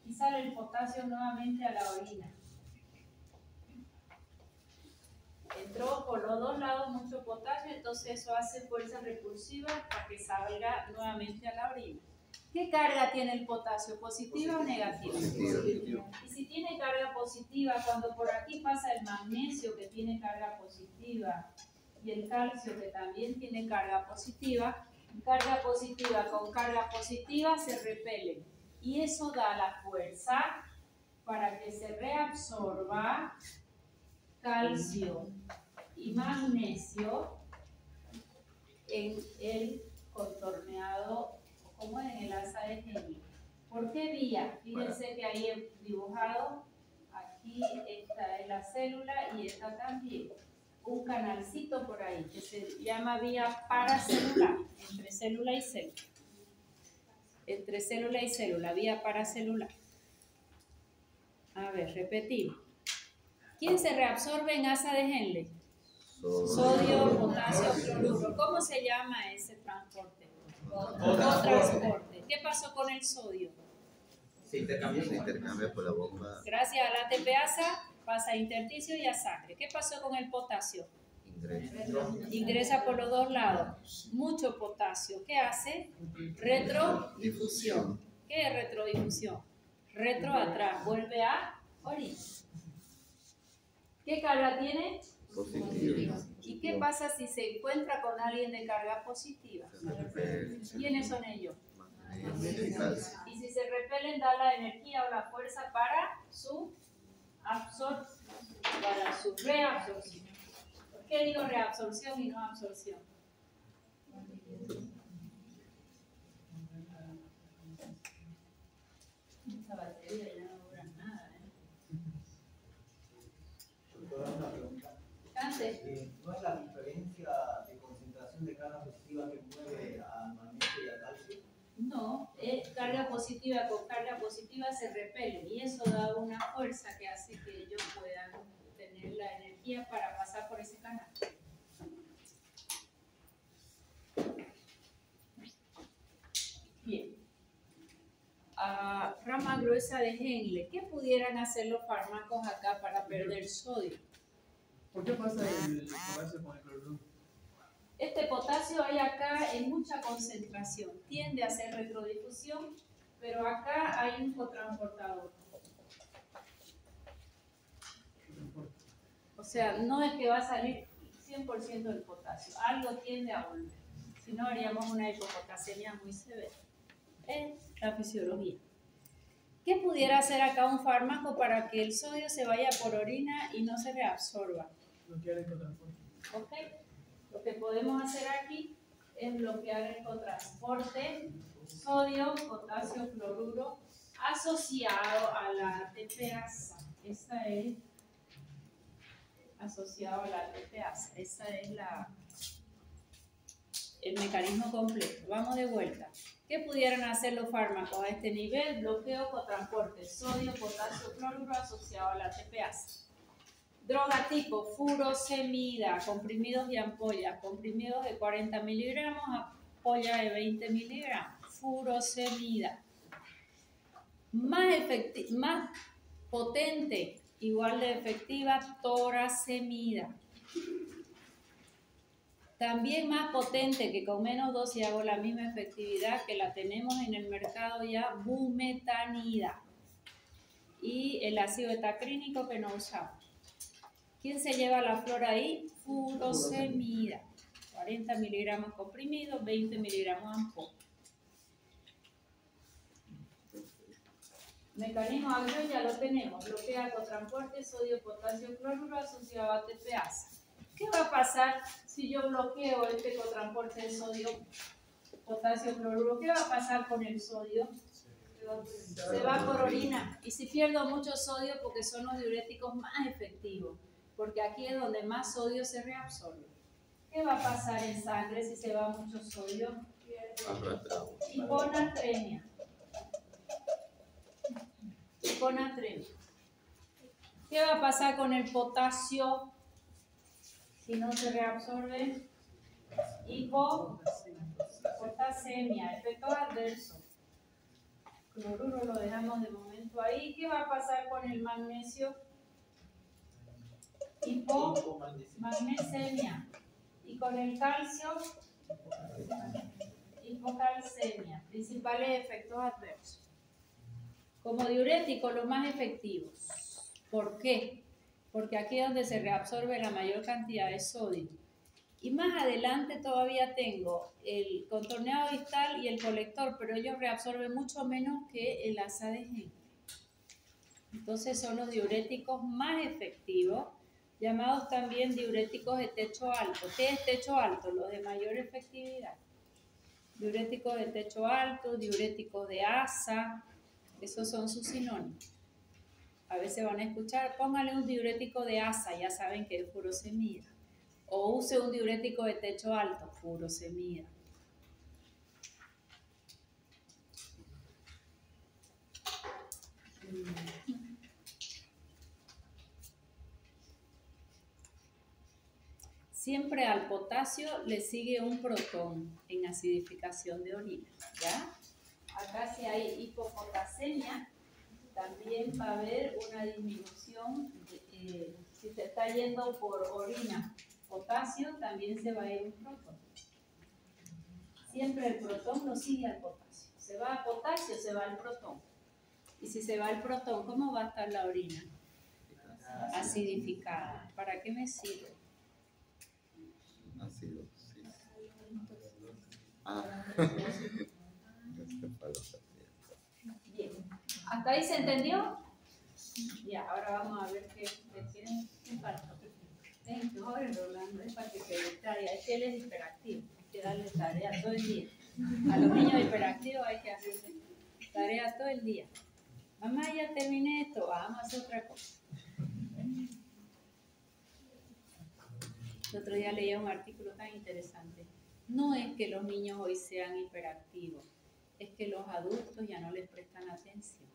[SPEAKER 1] Y sale el potasio nuevamente a la orina. Entró por los dos lados mucho potasio, entonces eso hace fuerza repulsiva para que salga nuevamente a la orina. ¿Qué carga tiene el potasio? ¿Positiva o negativa? Positiva. Y si tiene carga positiva, cuando por aquí pasa el magnesio que tiene carga positiva y el calcio que también tiene carga positiva con carga positiva se repelen. Y eso da la fuerza para que se reabsorba calcio y magnesio en el contorneado, como en el asa de Henle. ¿Por qué vía? Fíjense que ahí he dibujado, aquí esta es la célula y esta también. Un canalcito por ahí que se llama vía paracelular, entre célula y célula. entre célula y célula, vía paracelular. A ver, repetimos. ¿Quién se reabsorbe en asa de Henle? Sodio, potasio, cloruro. ¿Cómo se llama ese transporte? Cotransporte. ¿Qué pasó con el sodio?
[SPEAKER 2] Se intercambia por la bomba.
[SPEAKER 1] Gracias a la ATPasa pasa a intersticio y a sangre. ¿Qué pasó con el potasio? Ingresa por los dos lados. Mucho potasio. ¿Qué hace? Retrodifusión. ¿Qué es retrodifusión? Retro atrás, vuelve a orina. ¿Qué carga tiene?
[SPEAKER 2] Positiva.
[SPEAKER 1] ¿Y qué pasa si se encuentra con alguien de carga positiva? ¿Quiénes son ellos? Y si se repelen, da la energía o la fuerza para su reabsorción. ¿Por qué digo reabsorción y no absorción? Esta batería ya no dura nada,
[SPEAKER 6] Una pregunta.
[SPEAKER 1] Cante.
[SPEAKER 6] ¿No es la diferencia de concentración de carga positiva que mueve al magnesio y al calcio?
[SPEAKER 1] No, carga positiva con carga positiva se repelen y eso da una fuerza que hace que ellos puedan tener la energía para pasar por ese canal. Bien. Rama gruesa de Henle. ¿Qué pudieran hacer los fármacos acá para perder sodio?
[SPEAKER 3] ¿Por qué pasa el potasio con el cloruro?
[SPEAKER 1] Este potasio hay acá en mucha concentración. Tiende a hacer retrodifusión, pero acá hay un cotransportador. O sea, no es que va a salir 100% del potasio. Algo tiende a volver. Si no, haríamos una hipopotasemia muy severa. Es la fisiología. ¿Qué pudiera hacer acá un fármaco para que el sodio se vaya por orina y no se reabsorba?
[SPEAKER 3] Bloquear el cotransporte.
[SPEAKER 1] ¿Ok? Lo que podemos hacer aquí es bloquear el cotransporte sodio, potasio, cloruro asociado a la ATPasa. Esta es asociado a la ATPasa. Esa es el mecanismo completo. Vamos de vuelta. ¿Qué pudieran hacer los fármacos a este nivel? Bloqueo cotransporte sodio, potasio, cloruro asociado a la ATPasa. Droga tipo furosemida, comprimidos y ampollas, comprimidos de 40 miligramos, ampollas de 20 miligramos. Furosemida. Más potente, igual de efectiva, torasemida. También más potente, que con menos dosis hago la misma efectividad, que la tenemos en el mercado ya, bumetanida. Y el ácido etacrínico que no usamos. ¿Quién se lleva la flor ahí? Furosemida. 40 miligramos comprimidos, 20 miligramos ampolla. Mecanismo de acción ya lo tenemos. Bloquea cotransporte sodio, potasio, cloruro asociado a ATPasa. ¿Qué va a pasar si yo bloqueo este cotransporte de sodio, potasio, cloruro? ¿Qué va a pasar con el sodio? Se va por orina. Y si pierdo mucho sodio, porque son los diuréticos más efectivos, porque aquí es donde más sodio se reabsorbe. ¿Qué va a pasar en sangre si se va mucho sodio? Hiponatremia. Hiponatremia. ¿Qué va a pasar con el potasio si no se reabsorbe? Hipopotasemia, efecto adverso. Cloruro lo dejamos de momento ahí. ¿Qué va a pasar con el magnesio? Hipomagnesemia. Y con el calcio, hipocalcemia. Principales efectos adversos. Como diurético, los más efectivos. ¿Por qué? Porque aquí es donde se reabsorbe la mayor cantidad de sodio. Y más adelante todavía tengo el contorneado distal y el colector, pero ellos reabsorben mucho menos que el asa de Henle. Entonces son los diuréticos más efectivos, llamados también diuréticos de techo alto. ¿Qué es techo alto? Los de mayor efectividad. Diuréticos de techo alto, diuréticos de asa, esos son sus sinónimos. A veces van a escuchar, póngale un diurético de asa, ya saben que es furosemida. O use un diurético de techo alto, furosemida. Siempre al potasio le sigue un protón en acidificación de orina, ¿ya? Acá si hay hipopotasemia, también va a haber una disminución, si se está yendo por orina potasio, también se va a ir un protón. Siempre el protón lo sigue al potasio. Se va a potasio, se va al protón. Y si se va al protón, ¿cómo va a estar la orina? Acidificada. ¿Para qué me sirve?
[SPEAKER 2] Ácido, sí.
[SPEAKER 1] Bien. ¿Hasta ahí se entendió? Ya, ahora vamos a ver qué falta. Ven, ahora Rolando, es para que se distraiga. Es que él es hiperactivo. Hay que darle tarea todo el día. A los niños hiperactivos hay que hacerle tarea todo el día. Mamá, ya terminé esto, vamos a hacer otra cosa. El otro día leía un artículo tan interesante. No es que los niños hoy sean hiperactivos, es que los adultos ya no les prestan atención.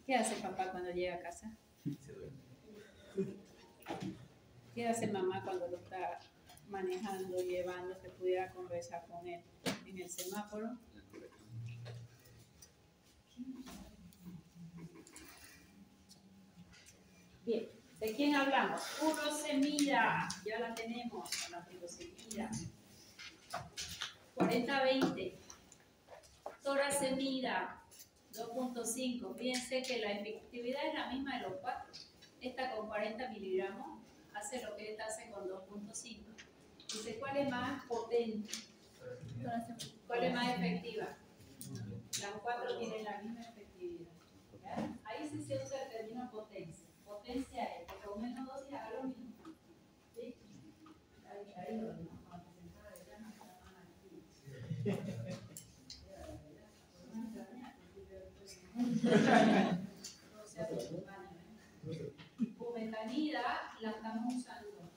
[SPEAKER 1] ¿Qué hace papá cuando llega a casa? ¿Qué hace mamá cuando lo está manejando, llevando, que pudiera conversar con él en el semáforo? Bien, ¿de quién hablamos? Furosemida, ya la tenemos, la furosemida. 40-20. Torasemida, 2.5. Fíjense que la efectividad es la misma de los 4. Esta con 40 miligramos hace lo que esta hace con 2.5. Dice, ¿cuál es más potente? ¿Cuál es más efectiva? Las 4 tienen la misma efectividad. ¿Ya? Ahí sí se usa el término potencia. Potencia es que con menos dosis haga lo mismo. ¿Sí? Ahí lo mismo. Bumetanida la estamos usando.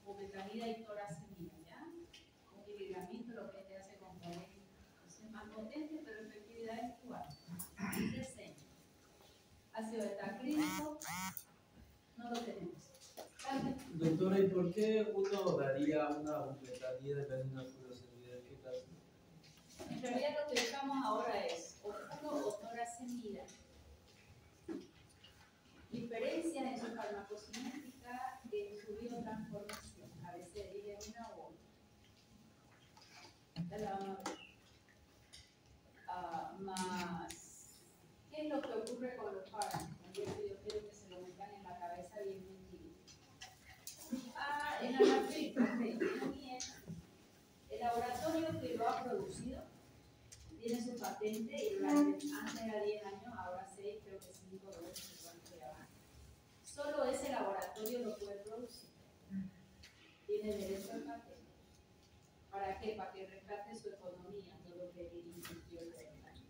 [SPEAKER 1] Bumetanida y torasemida, ¿ya? Un miligramito lo que te hace componer. Es más potente, pero efectividad es igual. Ácido betacrílico no lo tenemos.
[SPEAKER 3] Doctora, ¿y por qué uno daría una bumetanida en vez de una furosemida? ¿Qué tal?
[SPEAKER 1] En realidad lo que usamos ahora es o puro o torasemida. Diferencias en su farmacocinética, en su biotransformación. A veces diría una u otra. Ya la vamos a ver. Más, ¿qué es lo que ocurre con los fármacos? Yo quiero que se lo metan en la cabeza bien metido. En la matriz, el laboratorio que lo ha producido tiene su patente y antes era 10 años, ahora 6, creo que 5, 2, cuánto ya va. Solo ese laboratorio lo puede producir. Tiene derecho al patente. ¿Para qué? Para que rescate su economía, todo lo que invirtió el año.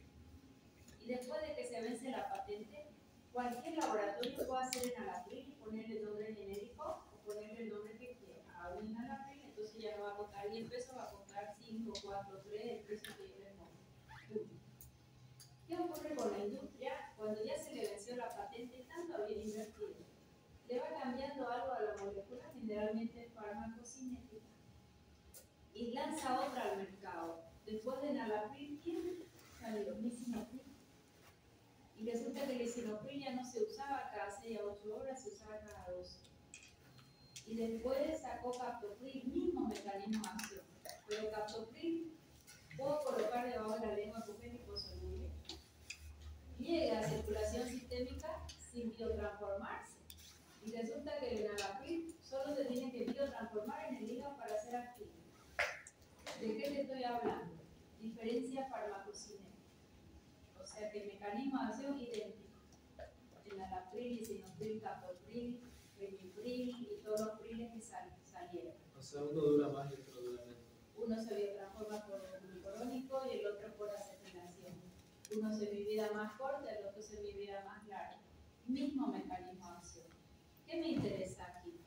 [SPEAKER 1] Y después de que se vence la patente, cualquier laboratorio puede hacer enalapril y ponerle el nombre genérico o ponerle el nombre que quiera. A un enalapril, entonces ya no va a costar 10 pesos, va a costar 5, 4, 3, el precio que yo le pongo. ¿Qué ocurre con la industria? Cuando ya se le venció la patente, tanto había invertido, le va cambiando algo a la molécula, generalmente farmacocinética, y lanza otra al mercado. Después de enalapril, ¿quién salió? Lisinopril. Y resulta que el lisinopril ya no se usaba cada 6 a 8 horas, se usaba cada 12. Y después sacó captopril, mismo mecanismo de acción. Pero captopril puedo colocar debajo de la lengua porque es liposoluble. Llega a circulación sistémica sin biotransformarse. Y resulta que el enalapril solo se tiene que biotransformar en el hígado para ser activo. ¿De qué te estoy hablando? Diferencia farmacocinética. O sea que el mecanismo de acción es idéntico. Enalapril, lisinopril, captopril, rimipril y todos los priles que salieron.
[SPEAKER 3] O sea, uno dura más y otro dura menos.
[SPEAKER 1] Uno se biotransforma por glucurónico y el otro por acetilación. Uno se vida más corta, el otro se vida más larga. Mismo mecanismo de acción. ¿Qué me interesa aquí?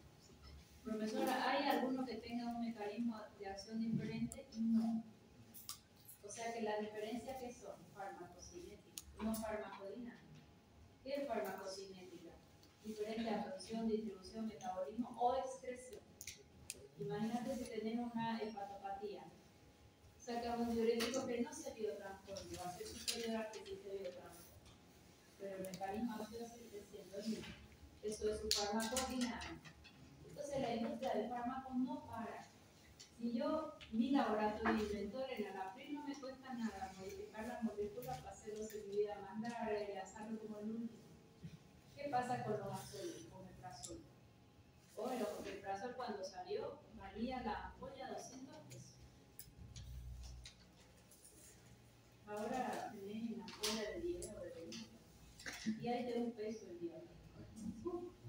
[SPEAKER 1] Profesora, ¿hay alguno que tenga un mecanismo de acción diferente? No. O sea que las diferencias que son farmacocinéticas, no farmacodinámicas. ¿Qué es farmacocinética? Diferente absorción, distribución, metabolismo o excreción. Imagínate si tenemos una hepatopatía. Sacamos un diurético que no se biotransforma, va a ser superior al que sí se biotransforma. Pero el mecanismo de acción sigue siendo el mismo. Eso es su farmacodinámica. Entonces la industria del fármaco no para. Si yo, mi laboratorio inventó el enalapril, no me cuesta nada modificar la molécula para hacerlo en mi vida más larga y hacerlo como el último. ¿Qué pasa con los azoles, con el omeprazol? O el omeprazol cuando salió valía la ampolla 200 pesos. Ahora tenés una ampolla de 10 o de 20. Y hay de un peso el día.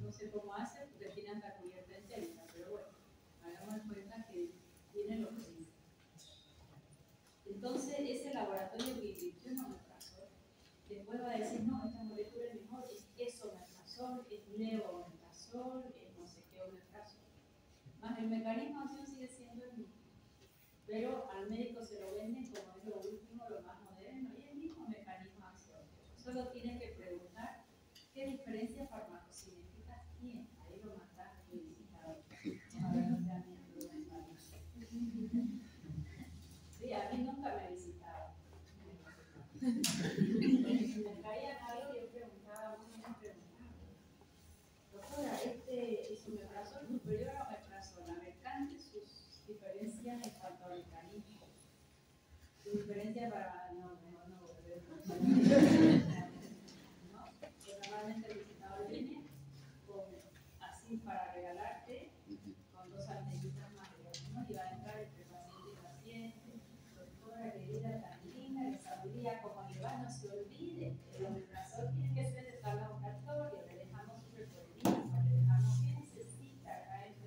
[SPEAKER 1] No sé cómo hace porque tiene hasta cubierta en ceniza, pero bueno, hagamos cuenta que tiene lo que dice. Entonces, ese laboratorio que invirtió en omeprazol, después va a decir, no, esta molécula es mejor, es omeprazol, es levoomeprazol, es no sé qué omeprazol. Más el mecanismo de acción sigue siendo el mismo. Pero al médico se lo venden como es lo último, lo más moderno, y el mismo mecanismo de acción. Solo tienes que preguntar qué diferencia farmacocinética tiene. Ahí lo mataste, visitado. A ver, no sea miembro de la sí, a mí nunca me visitaba. Me traían algo y yo preguntaba, doctora, este es omeprazol superior a omeprazol. A ver, cante sus diferencias en cuanto al mecanismo. Su diferencia para. No, volver. ¿No? Yo normalmente el visitador viene así para regalarte con 2 antejitas más de uno y va a entrar entre paciente y paciente. Doctora querida, tan linda, le saludaría como le va, no se olvide. El omeprazol tiene que ser de tal laboratorio, le dejamos su recorrido, le dejamos qué necesita acá en el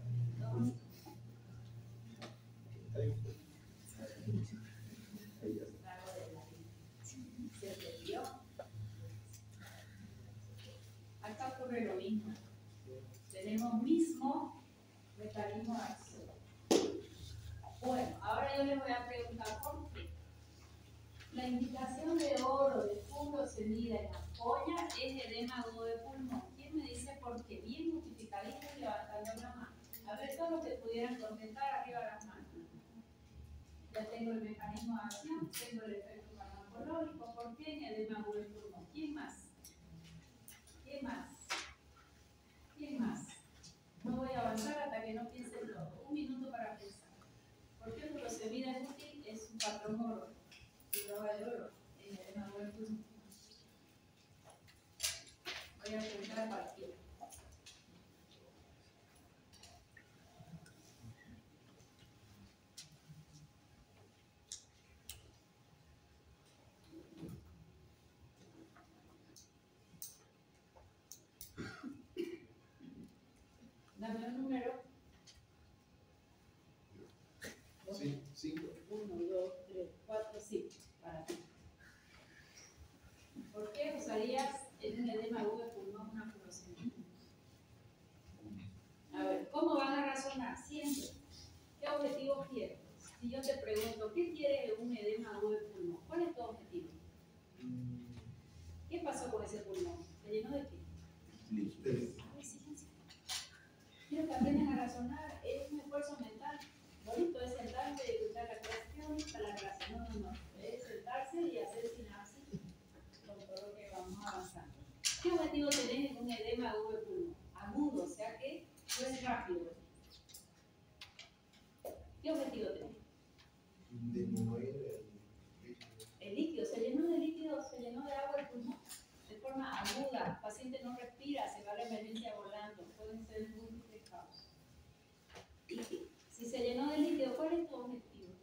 [SPEAKER 1] hospital. ¿Se entendió? Acá ocurre lo mismo. Tenemos mismo mecanismo de acción. Bueno, ahora yo les voy a preguntar por qué. La indicación de oro de furosemida en ampolla es edema agudo de pulmón. ¿Quién me dice por qué? Bien justificadito y levantando la mano. A ver, todos los que pudieran contestar, arriba las manos. Ya tengo el mecanismo de acción, tengo el efecto farmacológico. ¿Por qué en edema agudo de pulmón? ¿Quién más? ¿Quién más? ¿Quién más? No voy a avanzar hasta que no piensen todo. 1 minuto para pensar. ¿Por qué furosemida es útil? Es un patrón oro, un droga de oro en el edema agudo de pulmón. Voy a preguntar a cualquiera. Dame un número.
[SPEAKER 7] Sí, 5.
[SPEAKER 1] 1, 2, 3, 4, 5. Para ti. ¿Por qué usarías en un edema agudo de pulmón una furosemida? A ver, ¿cómo van a razonar? Siempre. ¿Qué objetivo quieres? Si yo te pregunto, ¿qué quieres de un edema agudo de pulmón? ¿Cuál es tu objetivo? ¿Qué pasó con ese pulmón? ¿Se llenó de qué? Quiero que aprendan a razonar, es un esfuerzo mental. Bonito es sentarse y escuchar la creación para la clase. No. Es sentarse y hacer sinapsis con todo lo que vamos avanzando. ¿Qué objetivo tenés en un edema agudo de pulmón? Agudo, o sea que no es rápido. ¿Qué objetivo tenés?
[SPEAKER 7] Disminuir
[SPEAKER 1] El líquido, se llenó de líquido, se llenó de agua el pulmón. De forma aguda, el paciente no respira, se va a la emergencia volando. Pueden ser múltiples causas. Si se llenó de líquido, ¿cuál es tu objetivo?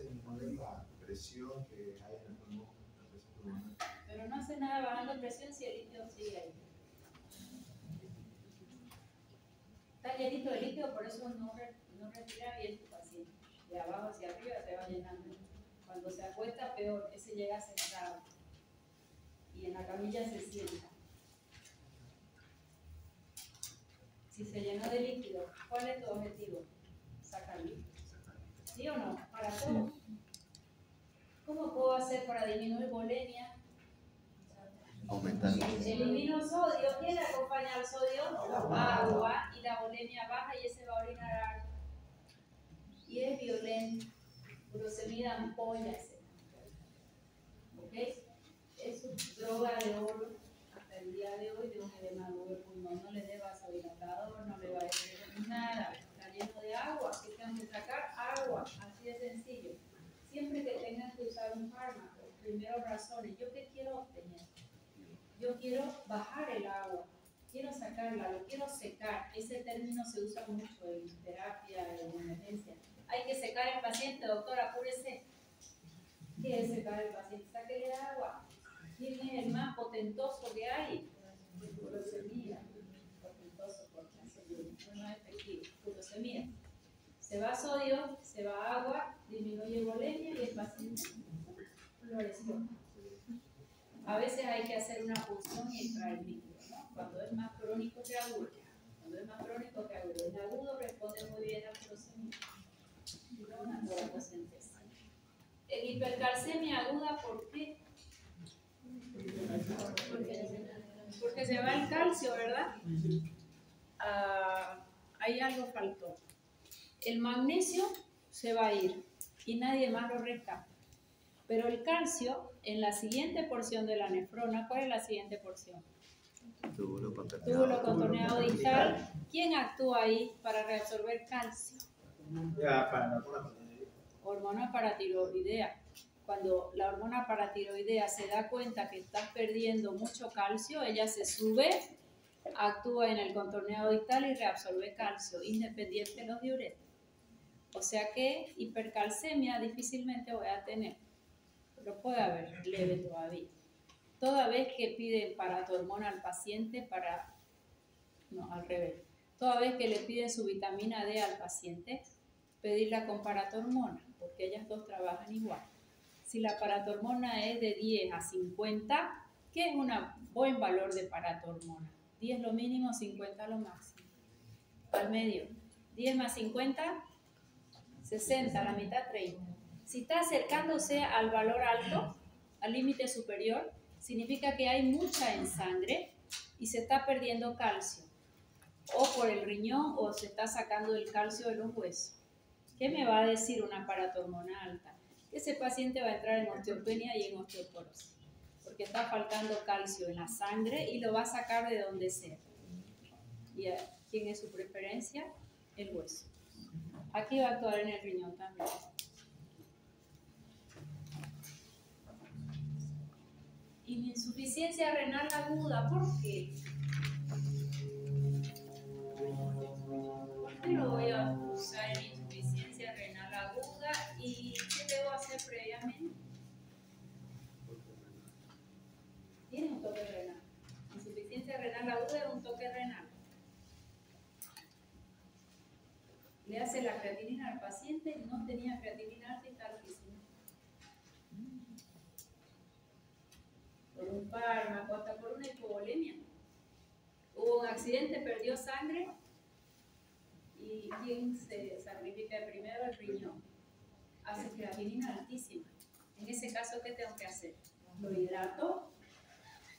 [SPEAKER 7] disminuir la presión que hay en el pulmón, la presión pulmonar.
[SPEAKER 1] Pero no hace nada bajando presión si el líquido sigue ahí. Está llenito de líquido, por eso no respira bien tu paciente. De abajo hacia arriba se va llenando. Cuando se acuesta, peor, ese llega sentado. Y en la camilla se sienta. Si se llenó de líquido, ¿cuál es tu objetivo? Sacar líquido. ¿Sí o no? Para todos. ¿Cómo puedo hacer para disminuir bulimia?
[SPEAKER 2] Aumentar.
[SPEAKER 1] Elimino sodio. ¿Quién acompaña al sodio? Agua. Y la bulimia baja y ese va a orinar algo. Y es violento. Furosemida ampollas. ¿Ok? Es droga de oro hasta el día de hoy de un edema de pulmón. No le dé vasodilatador, no le va a decir nada. Está lleno de agua. ¿Qué tengo que sacar? Agua. Así de sencillo. Siempre que tengas que usar un fármaco, primero razones. ¿Yo qué quiero obtener? Yo quiero bajar el agua, quiero sacarla, lo quiero secar. Ese término se usa mucho en terapia, en emergencia. Hay que secar el paciente, doctora, apúrese. ¿Qué es secar el paciente? Sáquele agua. ¿Quién es el más potentoso que hay? Furosemida. Potentoso porque no es efectivo. Furosemida. Se va sodio, se va agua, disminuye bulimia y el paciente floreció. A veces hay que hacer una punción y extraer líquido, ¿no? Cuando es más crónico que agudo. Cuando es más crónico que agudo. En agudo responde muy bien a furosemida. Una fotosíntesis. En hipercalcemia aguda, ¿por qué? Porque se va el calcio, ¿verdad? Ahí algo faltó. El magnesio se va a ir y nadie más lo rescata. Pero el calcio, en la siguiente porción de la nefrona, ¿cuál es la siguiente porción? Túbulo contorneado distal. ¿Quién actúa ahí para reabsorber calcio? Hormona paratiroidea. Cuando la hormona paratiroidea se da cuenta que estás perdiendo mucho calcio, ella se sube, actúa en el contorneado distal y reabsorbe calcio, independiente de los diuréticos. O sea que hipercalcemia difícilmente voy a tener. Pero puede haber leve todavía. Toda vez que piden paratormona al paciente al revés. Toda vez que le piden su vitamina D al paciente, pedirla con paratormona, porque ellas dos trabajan igual. Si la paratormona es de 10 a 50, ¿qué es un buen valor de paratormona? 10 lo mínimo, 50 lo máximo. Al medio. 10 más 50, 60, la mitad 30. Si está acercándose al valor alto, al límite superior, significa que hay mucha en sangre y se está perdiendo calcio. O por el riñón o se está sacando el calcio de los huesos. ¿Qué me va a decir una paratormona alta? Que ese paciente va a entrar en osteopenia y en osteoporosis. Porque está faltando calcio en la sangre y lo va a sacar de donde sea. ¿Y quién es su preferencia? El hueso. Aquí va a actuar en el riñón también. Insuficiencia renal aguda, ¿por qué? ¿Por qué lo voy a usar en insuficiencia renal aguda? ¿Y qué debo hacer previamente? Tiene un toque renal. Insuficiencia renal aguda es un toque renal. Le hace la creatinina al paciente y no tenía creatinina alta y está altísima. Por un fármaco, hasta por una hipovolemia. Hubo un accidente, perdió sangre. ¿Y quién se sacrifica primero? El riñón. Hace creatinina altísima. En ese caso, ¿qué tengo que hacer? Lo hidrato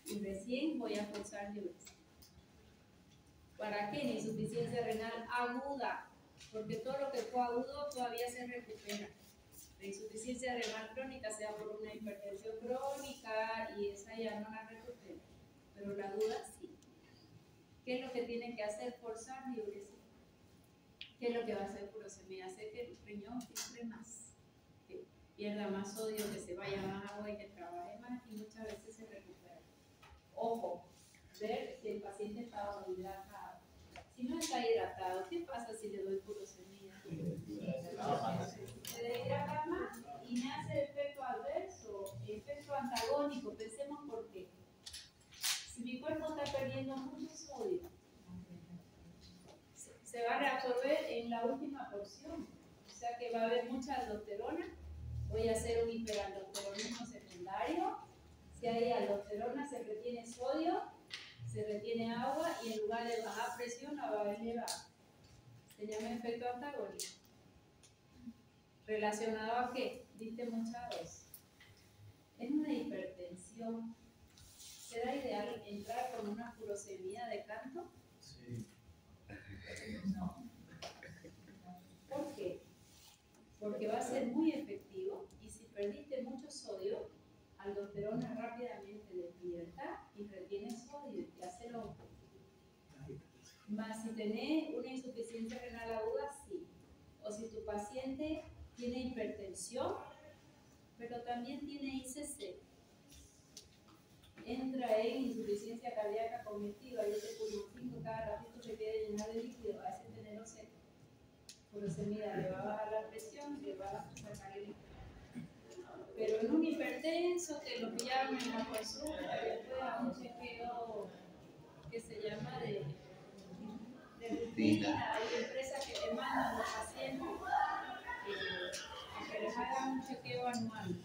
[SPEAKER 1] y recién voy a forzar diuresis. ¿Para qué? En insuficiencia renal aguda. Porque todo lo que fue agudo todavía se recupera. La insuficiencia renal crónica sea por una hipertensión crónica y esa ya no la recupera. Pero la aguda sí. ¿Qué es lo que tienen que hacer? Forzar diuresis. ¿Qué es lo que va a hacer furosemida? Hacer que el riñón filtre más, que pierda más sodio, que se vaya más agua y que trabaje más y muchas veces se recupera. Ojo, ver si el paciente está hidratado. Si no está hidratado, ¿qué pasa si le doy furosemida? Se deshidrata más y me hace efecto adverso, efecto antagónico. Pensemos por qué. Si mi cuerpo está perdiendo mucho sodio, se va a reabsorber en la última porción. O sea que va a haber mucha aldosterona. Voy a hacer un hiperaldosteronismo secundario. Si hay aldosterona, se retiene sodio, se retiene agua y en lugar de bajar presión la va a elevar. Se llama efecto antagónico. ¿Relacionado a qué? Diste mucha dosis. Es una hipertensión. ¿Será ideal entrar con una furosemida de canto?
[SPEAKER 3] Sí.
[SPEAKER 1] No. ¿Por qué? Porque va a ser muy efectivo y si perdiste mucho sodio, aldosterona rápidamente despierta y retiene sodio y hace lo. Más si tenés una insuficiencia renal aguda, sí. O si tu paciente tiene hipertensión, pero también tiene ICC, entra en insuficiencia cardíaca congestiva y ese pulmón 5 cada ratito se quiere llenar de líquido, a ese tenerlo seco. Furosemida le va a bajar la presión, le va a sacar el líquido. Pero en un hipertenso que lo pillaron en la consulta, después a un chequeo que se llama de rutina, hay empresas que te mandan a los pacientes que les hagan un chequeo anual.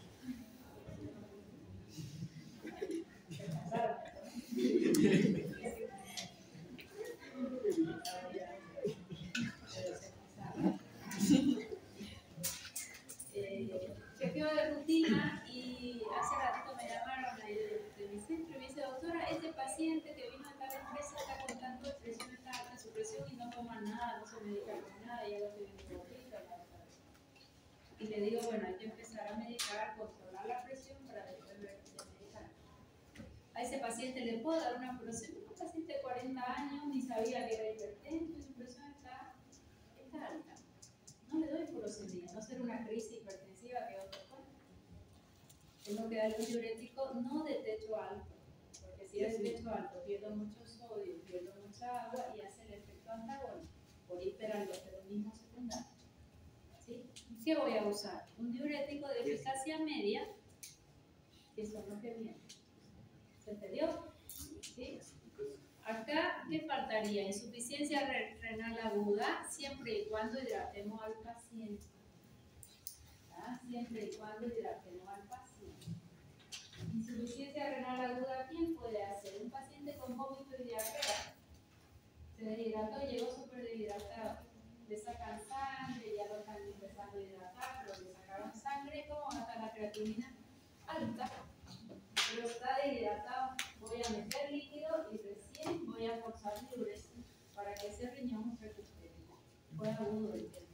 [SPEAKER 1] Chequeo de rutina y hace ratito me llamaron de mi centro y me dice, doctora, este paciente que vino a tal empresa está con tanto de presión, está alta su presión y no toma nada, no se medica con nada, ya lo estoy viendo ahorita. Y le digo, bueno, hay que empezar a medicar, controlar la presión para después ver si se medica. A ese paciente le puedo dar una furosemida, un paciente de 40 años, ni sabía que era hipertenso y su presión está alta. No le doy furosemida, no será una crisis hipertensiva que otro cuenta. Tengo que darle un diurético no de techo alto, porque si es de techo alto pierdo mucho sodio, pierdo mucha agua y hace el efecto antagónico por hiperaldosteronismo secundario. ¿Sí? ¿Qué voy a usar? Un diurético de eficacia media, que son los que vienen. ¿Se entendió? ¿Sí? Acá, ¿qué faltaría? Insuficiencia renal aguda, siempre y cuando hidratemos al paciente. ¿Ah? Siempre y cuando hidratemos al paciente. Insuficiencia renal aguda, ¿quién puede hacer? Un paciente con vómito y diarrea. Se deshidrató, llegó súper deshidratado. Le sacan sangre, ya lo están empezando a hidratar, pero le sacaron sangre, ¿cómo va a estar la creatinina? Alta. Pero está deshidratado, voy a meter líquido y recién voy a forzar diuresis para que ese riñón recupere. Fue agudo el tema.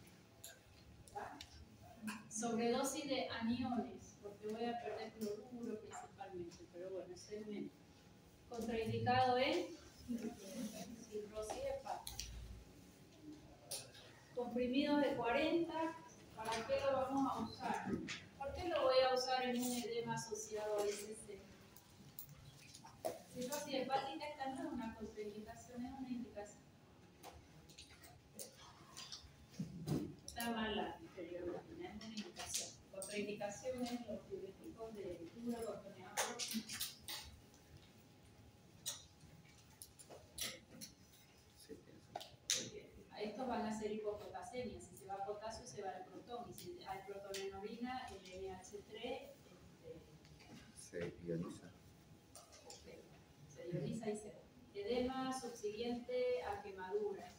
[SPEAKER 1] ¿Va? Sobredosis de aniones, porque voy a perder cloruro principalmente, pero bueno, eso es menos. Contraindicado en cirrosis hepática. Comprimidos de 40, ¿para qué lo vamos a usar? ¿Por qué lo voy a usar en un edema asociado a ICC? Cirrosis hepática, esta no es una contraindicación, es una indicación. Está mala anteriormente, no es una indicación. Contraindicación es los diuréticos de fluorocorticoides. Estos van a ser hipopotasemia. Si se va a potasio, se va al protón. Y si hay protón en orina, el NH3
[SPEAKER 2] se ioniza.
[SPEAKER 1] Se ioniza y se va. Edema subsiguiente a quemaduras.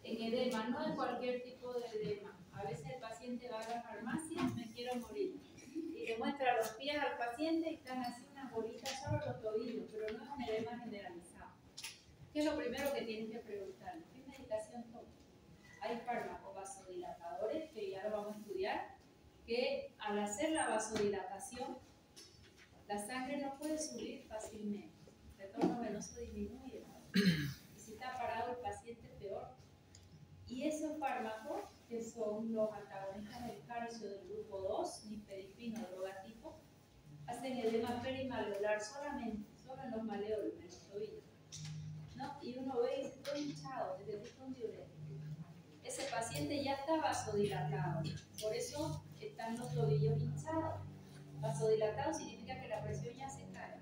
[SPEAKER 1] En edema, no en cualquier tipo de edema. A veces el paciente va a la farmacia, me quiero morir. Y le muestra los pies al paciente y están así unas bolitas solo los tobillos, pero no es un edema generalizado. ¿Qué es lo primero que tienen que preguntar? ¿Qué medicación toma? Hay fármacos vasodilatadores, que ya lo vamos a estudiar, que al hacer la vasodilatación, la sangre no puede subir fácilmente. El retorno venoso disminuye. Y si está parado el paciente, peor. Y esos fármacos, que son los antagonistas del calcio del grupo 2, nifedipino, drogatipo, hacen edema perimaleolar solamente, solo en los maleolos, en los tobillos. ¿No? Y uno ve y dice, estoy hinchado, necesito un diurético. Ese paciente ya está vasodilatado, por eso están los tobillos hinchados. Vasodilatado significa que la presión ya se cae.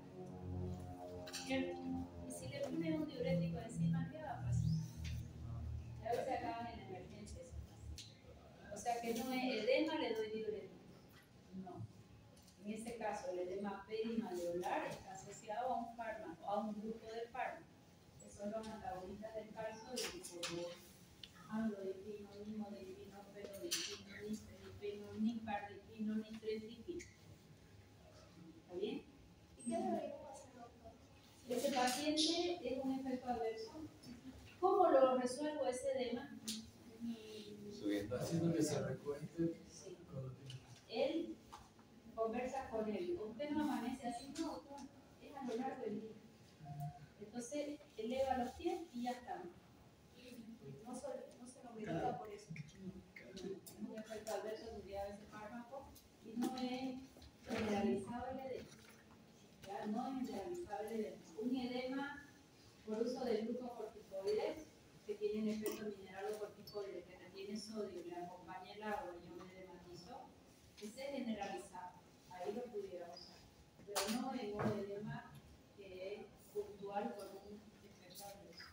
[SPEAKER 1] ¿Cierto? Y si le ponen un diurético encima, ¿qué va a pasar? A veces acaban en emergencia esos pacientes. O sea que no es edema, le doy diurético. No. En ese caso, el edema perimaleolar está asociado a un fármaco, a un grupo de fármacos. Son los antagonistas del calcio del grupo 2. Amlodipino, nimodipino, pedodipino, nifedipino, nifardipino, nitretipino. paciente es un efecto adverso. ¿Cómo lo resuelvo ese edema?
[SPEAKER 2] Subiendo.
[SPEAKER 3] Haciendo que se recueste.
[SPEAKER 1] Sí. Él conversa con él. Usted no amanece así, no, doctor, es a lo largo del día. Entonces, eleva los pies y ya está. No se lo medica por eso. Es un efecto adverso de ese fármaco y no es generalizado el edema. ¿Ya? No es generalizado el edema. Un edema por uso de glucocorticoides que tienen efecto mineralocorticoide, que retiene sodio y le acompaña el agua y yo me edematizo, ese es generalizado. Ahí lo pudiera usar. Pero no en un edema que es puntual con un efecto adverso.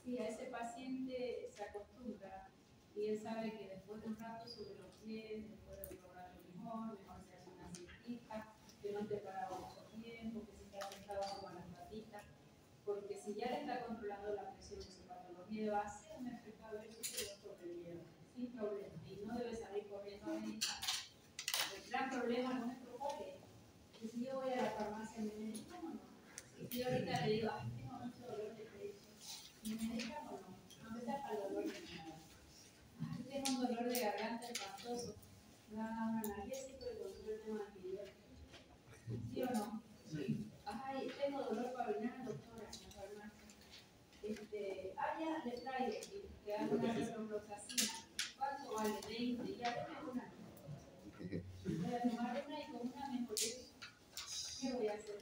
[SPEAKER 1] Sí, a ese paciente se acostumbra y él sabe que después de un rato sube los pies, después de otro rato mejor se hace una siestita, que no te paraba mucho tiempo, que se está sentado con las patitas, porque si ya le está controlando la presión de su patología, va a ser un efecto adverso que lo sobrelleva, sin problema, y no debe salir corriendo a medicar. El gran problema nuestro cuál es, que si yo voy a la farmacia, ¿me medican o no? Si yo ahorita le digo, ay, tengo mucho dolor de pecho, ¿me medican o no? No sea para el dolor de nada. Ay, tengo un dolor de garganta espantoso, me van a dar un analgésico y control el tema antibiótico. ¿Sí o no? Sí. Ay, tengo dolor para orinar, doctora, en la farmacia. Ya le traigo y te hago una ciprofloxacina. ¿Cuánto vale? 20. Ya tengo una. Voy a tomar una y con una mejoré. ¿Qué voy a hacer?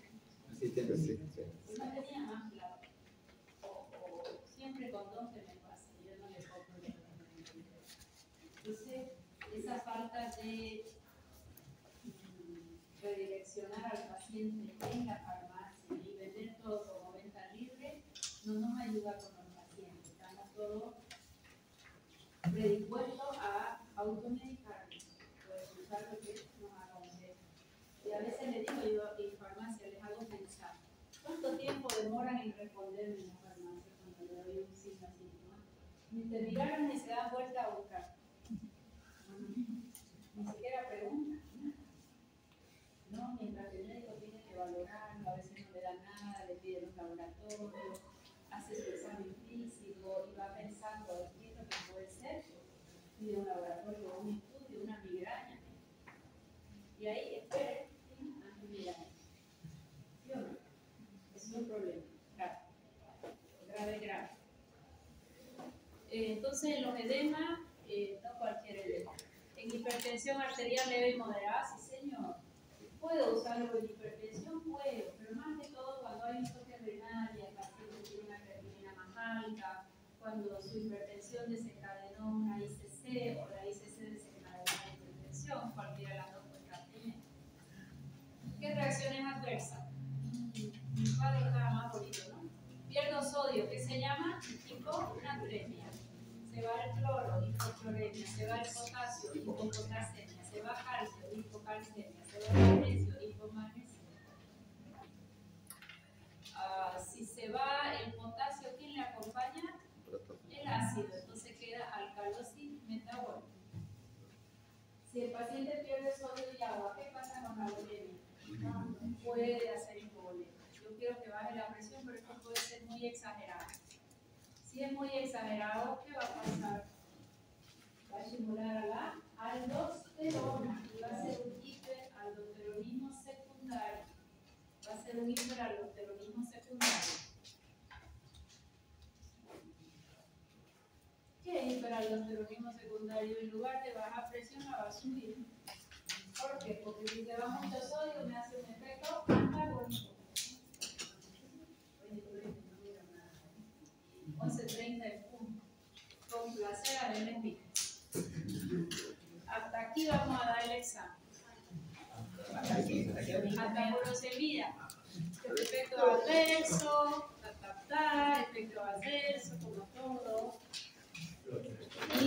[SPEAKER 2] Sí, sí.
[SPEAKER 1] Pues no tenía más claro. O siempre con dos que me pasa. Yo no le compro de Entonces, esa falta de redireccionar al paciente en la farmacia y vender todo como venta libre no nos ayuda con los pacientes. Estamos todos predispuestos a automedicarnos, pues usar lo que nos haga un efecto. Y a veces les digo yo en farmacia, les hago pensar, ¿cuánto tiempo demoran en responderme en la farmacia cuando le doy un signo así? Ni te miraron ni se dan vuelta a buscar. Ni siquiera preguntan. No, mientras el médico tiene que valorarlo, a veces no le da nada, le pide un laboratorio, hace su examen físico y va pensando qué es lo que puede ser, pide un laboratorio, un estudio, una migraña. Y ahí espere, antimigraña. ¿Sí o no? Es un problema grave. Entonces, en los edemas, no cualquier edema. En hipertensión arterial leve y moderada, sí señor. ¿Puedo usarlo en hipertensión? Puedo, pero más que todo cuando hay un toque renal y el paciente tiene una creatinina más alta, cuando su hipertensión desencadenó una ICC o la ICC desencadenó una hipertensión, cualquiera de las dos puede estar teniendo. ¿Qué reacciones adversas? Mi cuadro estaba más bonito, ¿no? Pierdo sodio, ¿qué se llama? Hiponatremia. Se va el cloro, hipocloremia. Se va el potasio, hipopotasemia. Se va calcio, hipocalcemia. Se va magnesio, hipomagnesia. Si se va el potasio, ¿quién le acompaña? El ácido. Entonces queda alcalosis metabólica. Si el paciente pierde sodio y agua, ¿qué pasa con la bulimia? Puede hacer hipovolemia. Yo quiero que baje la presión, pero esto puede ser muy exagerado. Si es muy exagerado, ¿qué va a pasar? Va a estimular a la aldosterona y va a ser un hiperaldosteronismo secundario. Va a ser un hiperaldosteronismo secundario. ¿Qué es hiperaldosteronismo secundario? En lugar de bajar presión, la va a subir. ¿Por qué? Porque si se va mucho sodio, me hace un efecto antagónico. 11:30 en punto. Con placer, a ver, pica. Hasta aquí vamos a dar el examen. Hasta furosemida. Efecto adverso, efecto adverso, como todo. Y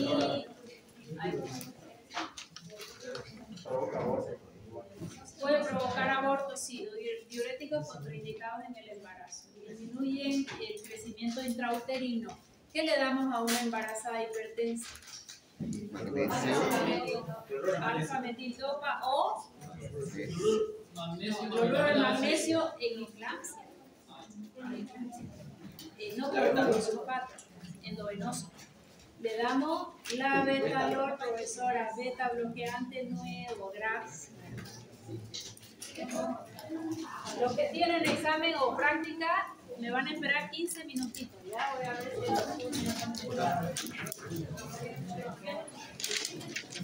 [SPEAKER 1] puede provocar aborto, sí, diuréticos contraindicados en el embarazo. Disminuyen el crecimiento intrauterino. ¿Qué le damos a una embarazada hipertensa? Alfa-metildopa o cloruro de magnesio en eclampsia. no con sulfato, endovenoso. Le damos la Betalol, profesora, beta bloqueante nuevo, gracias. Los que tienen examen o práctica me van a esperar 15 minutitos. Ya voy a ver si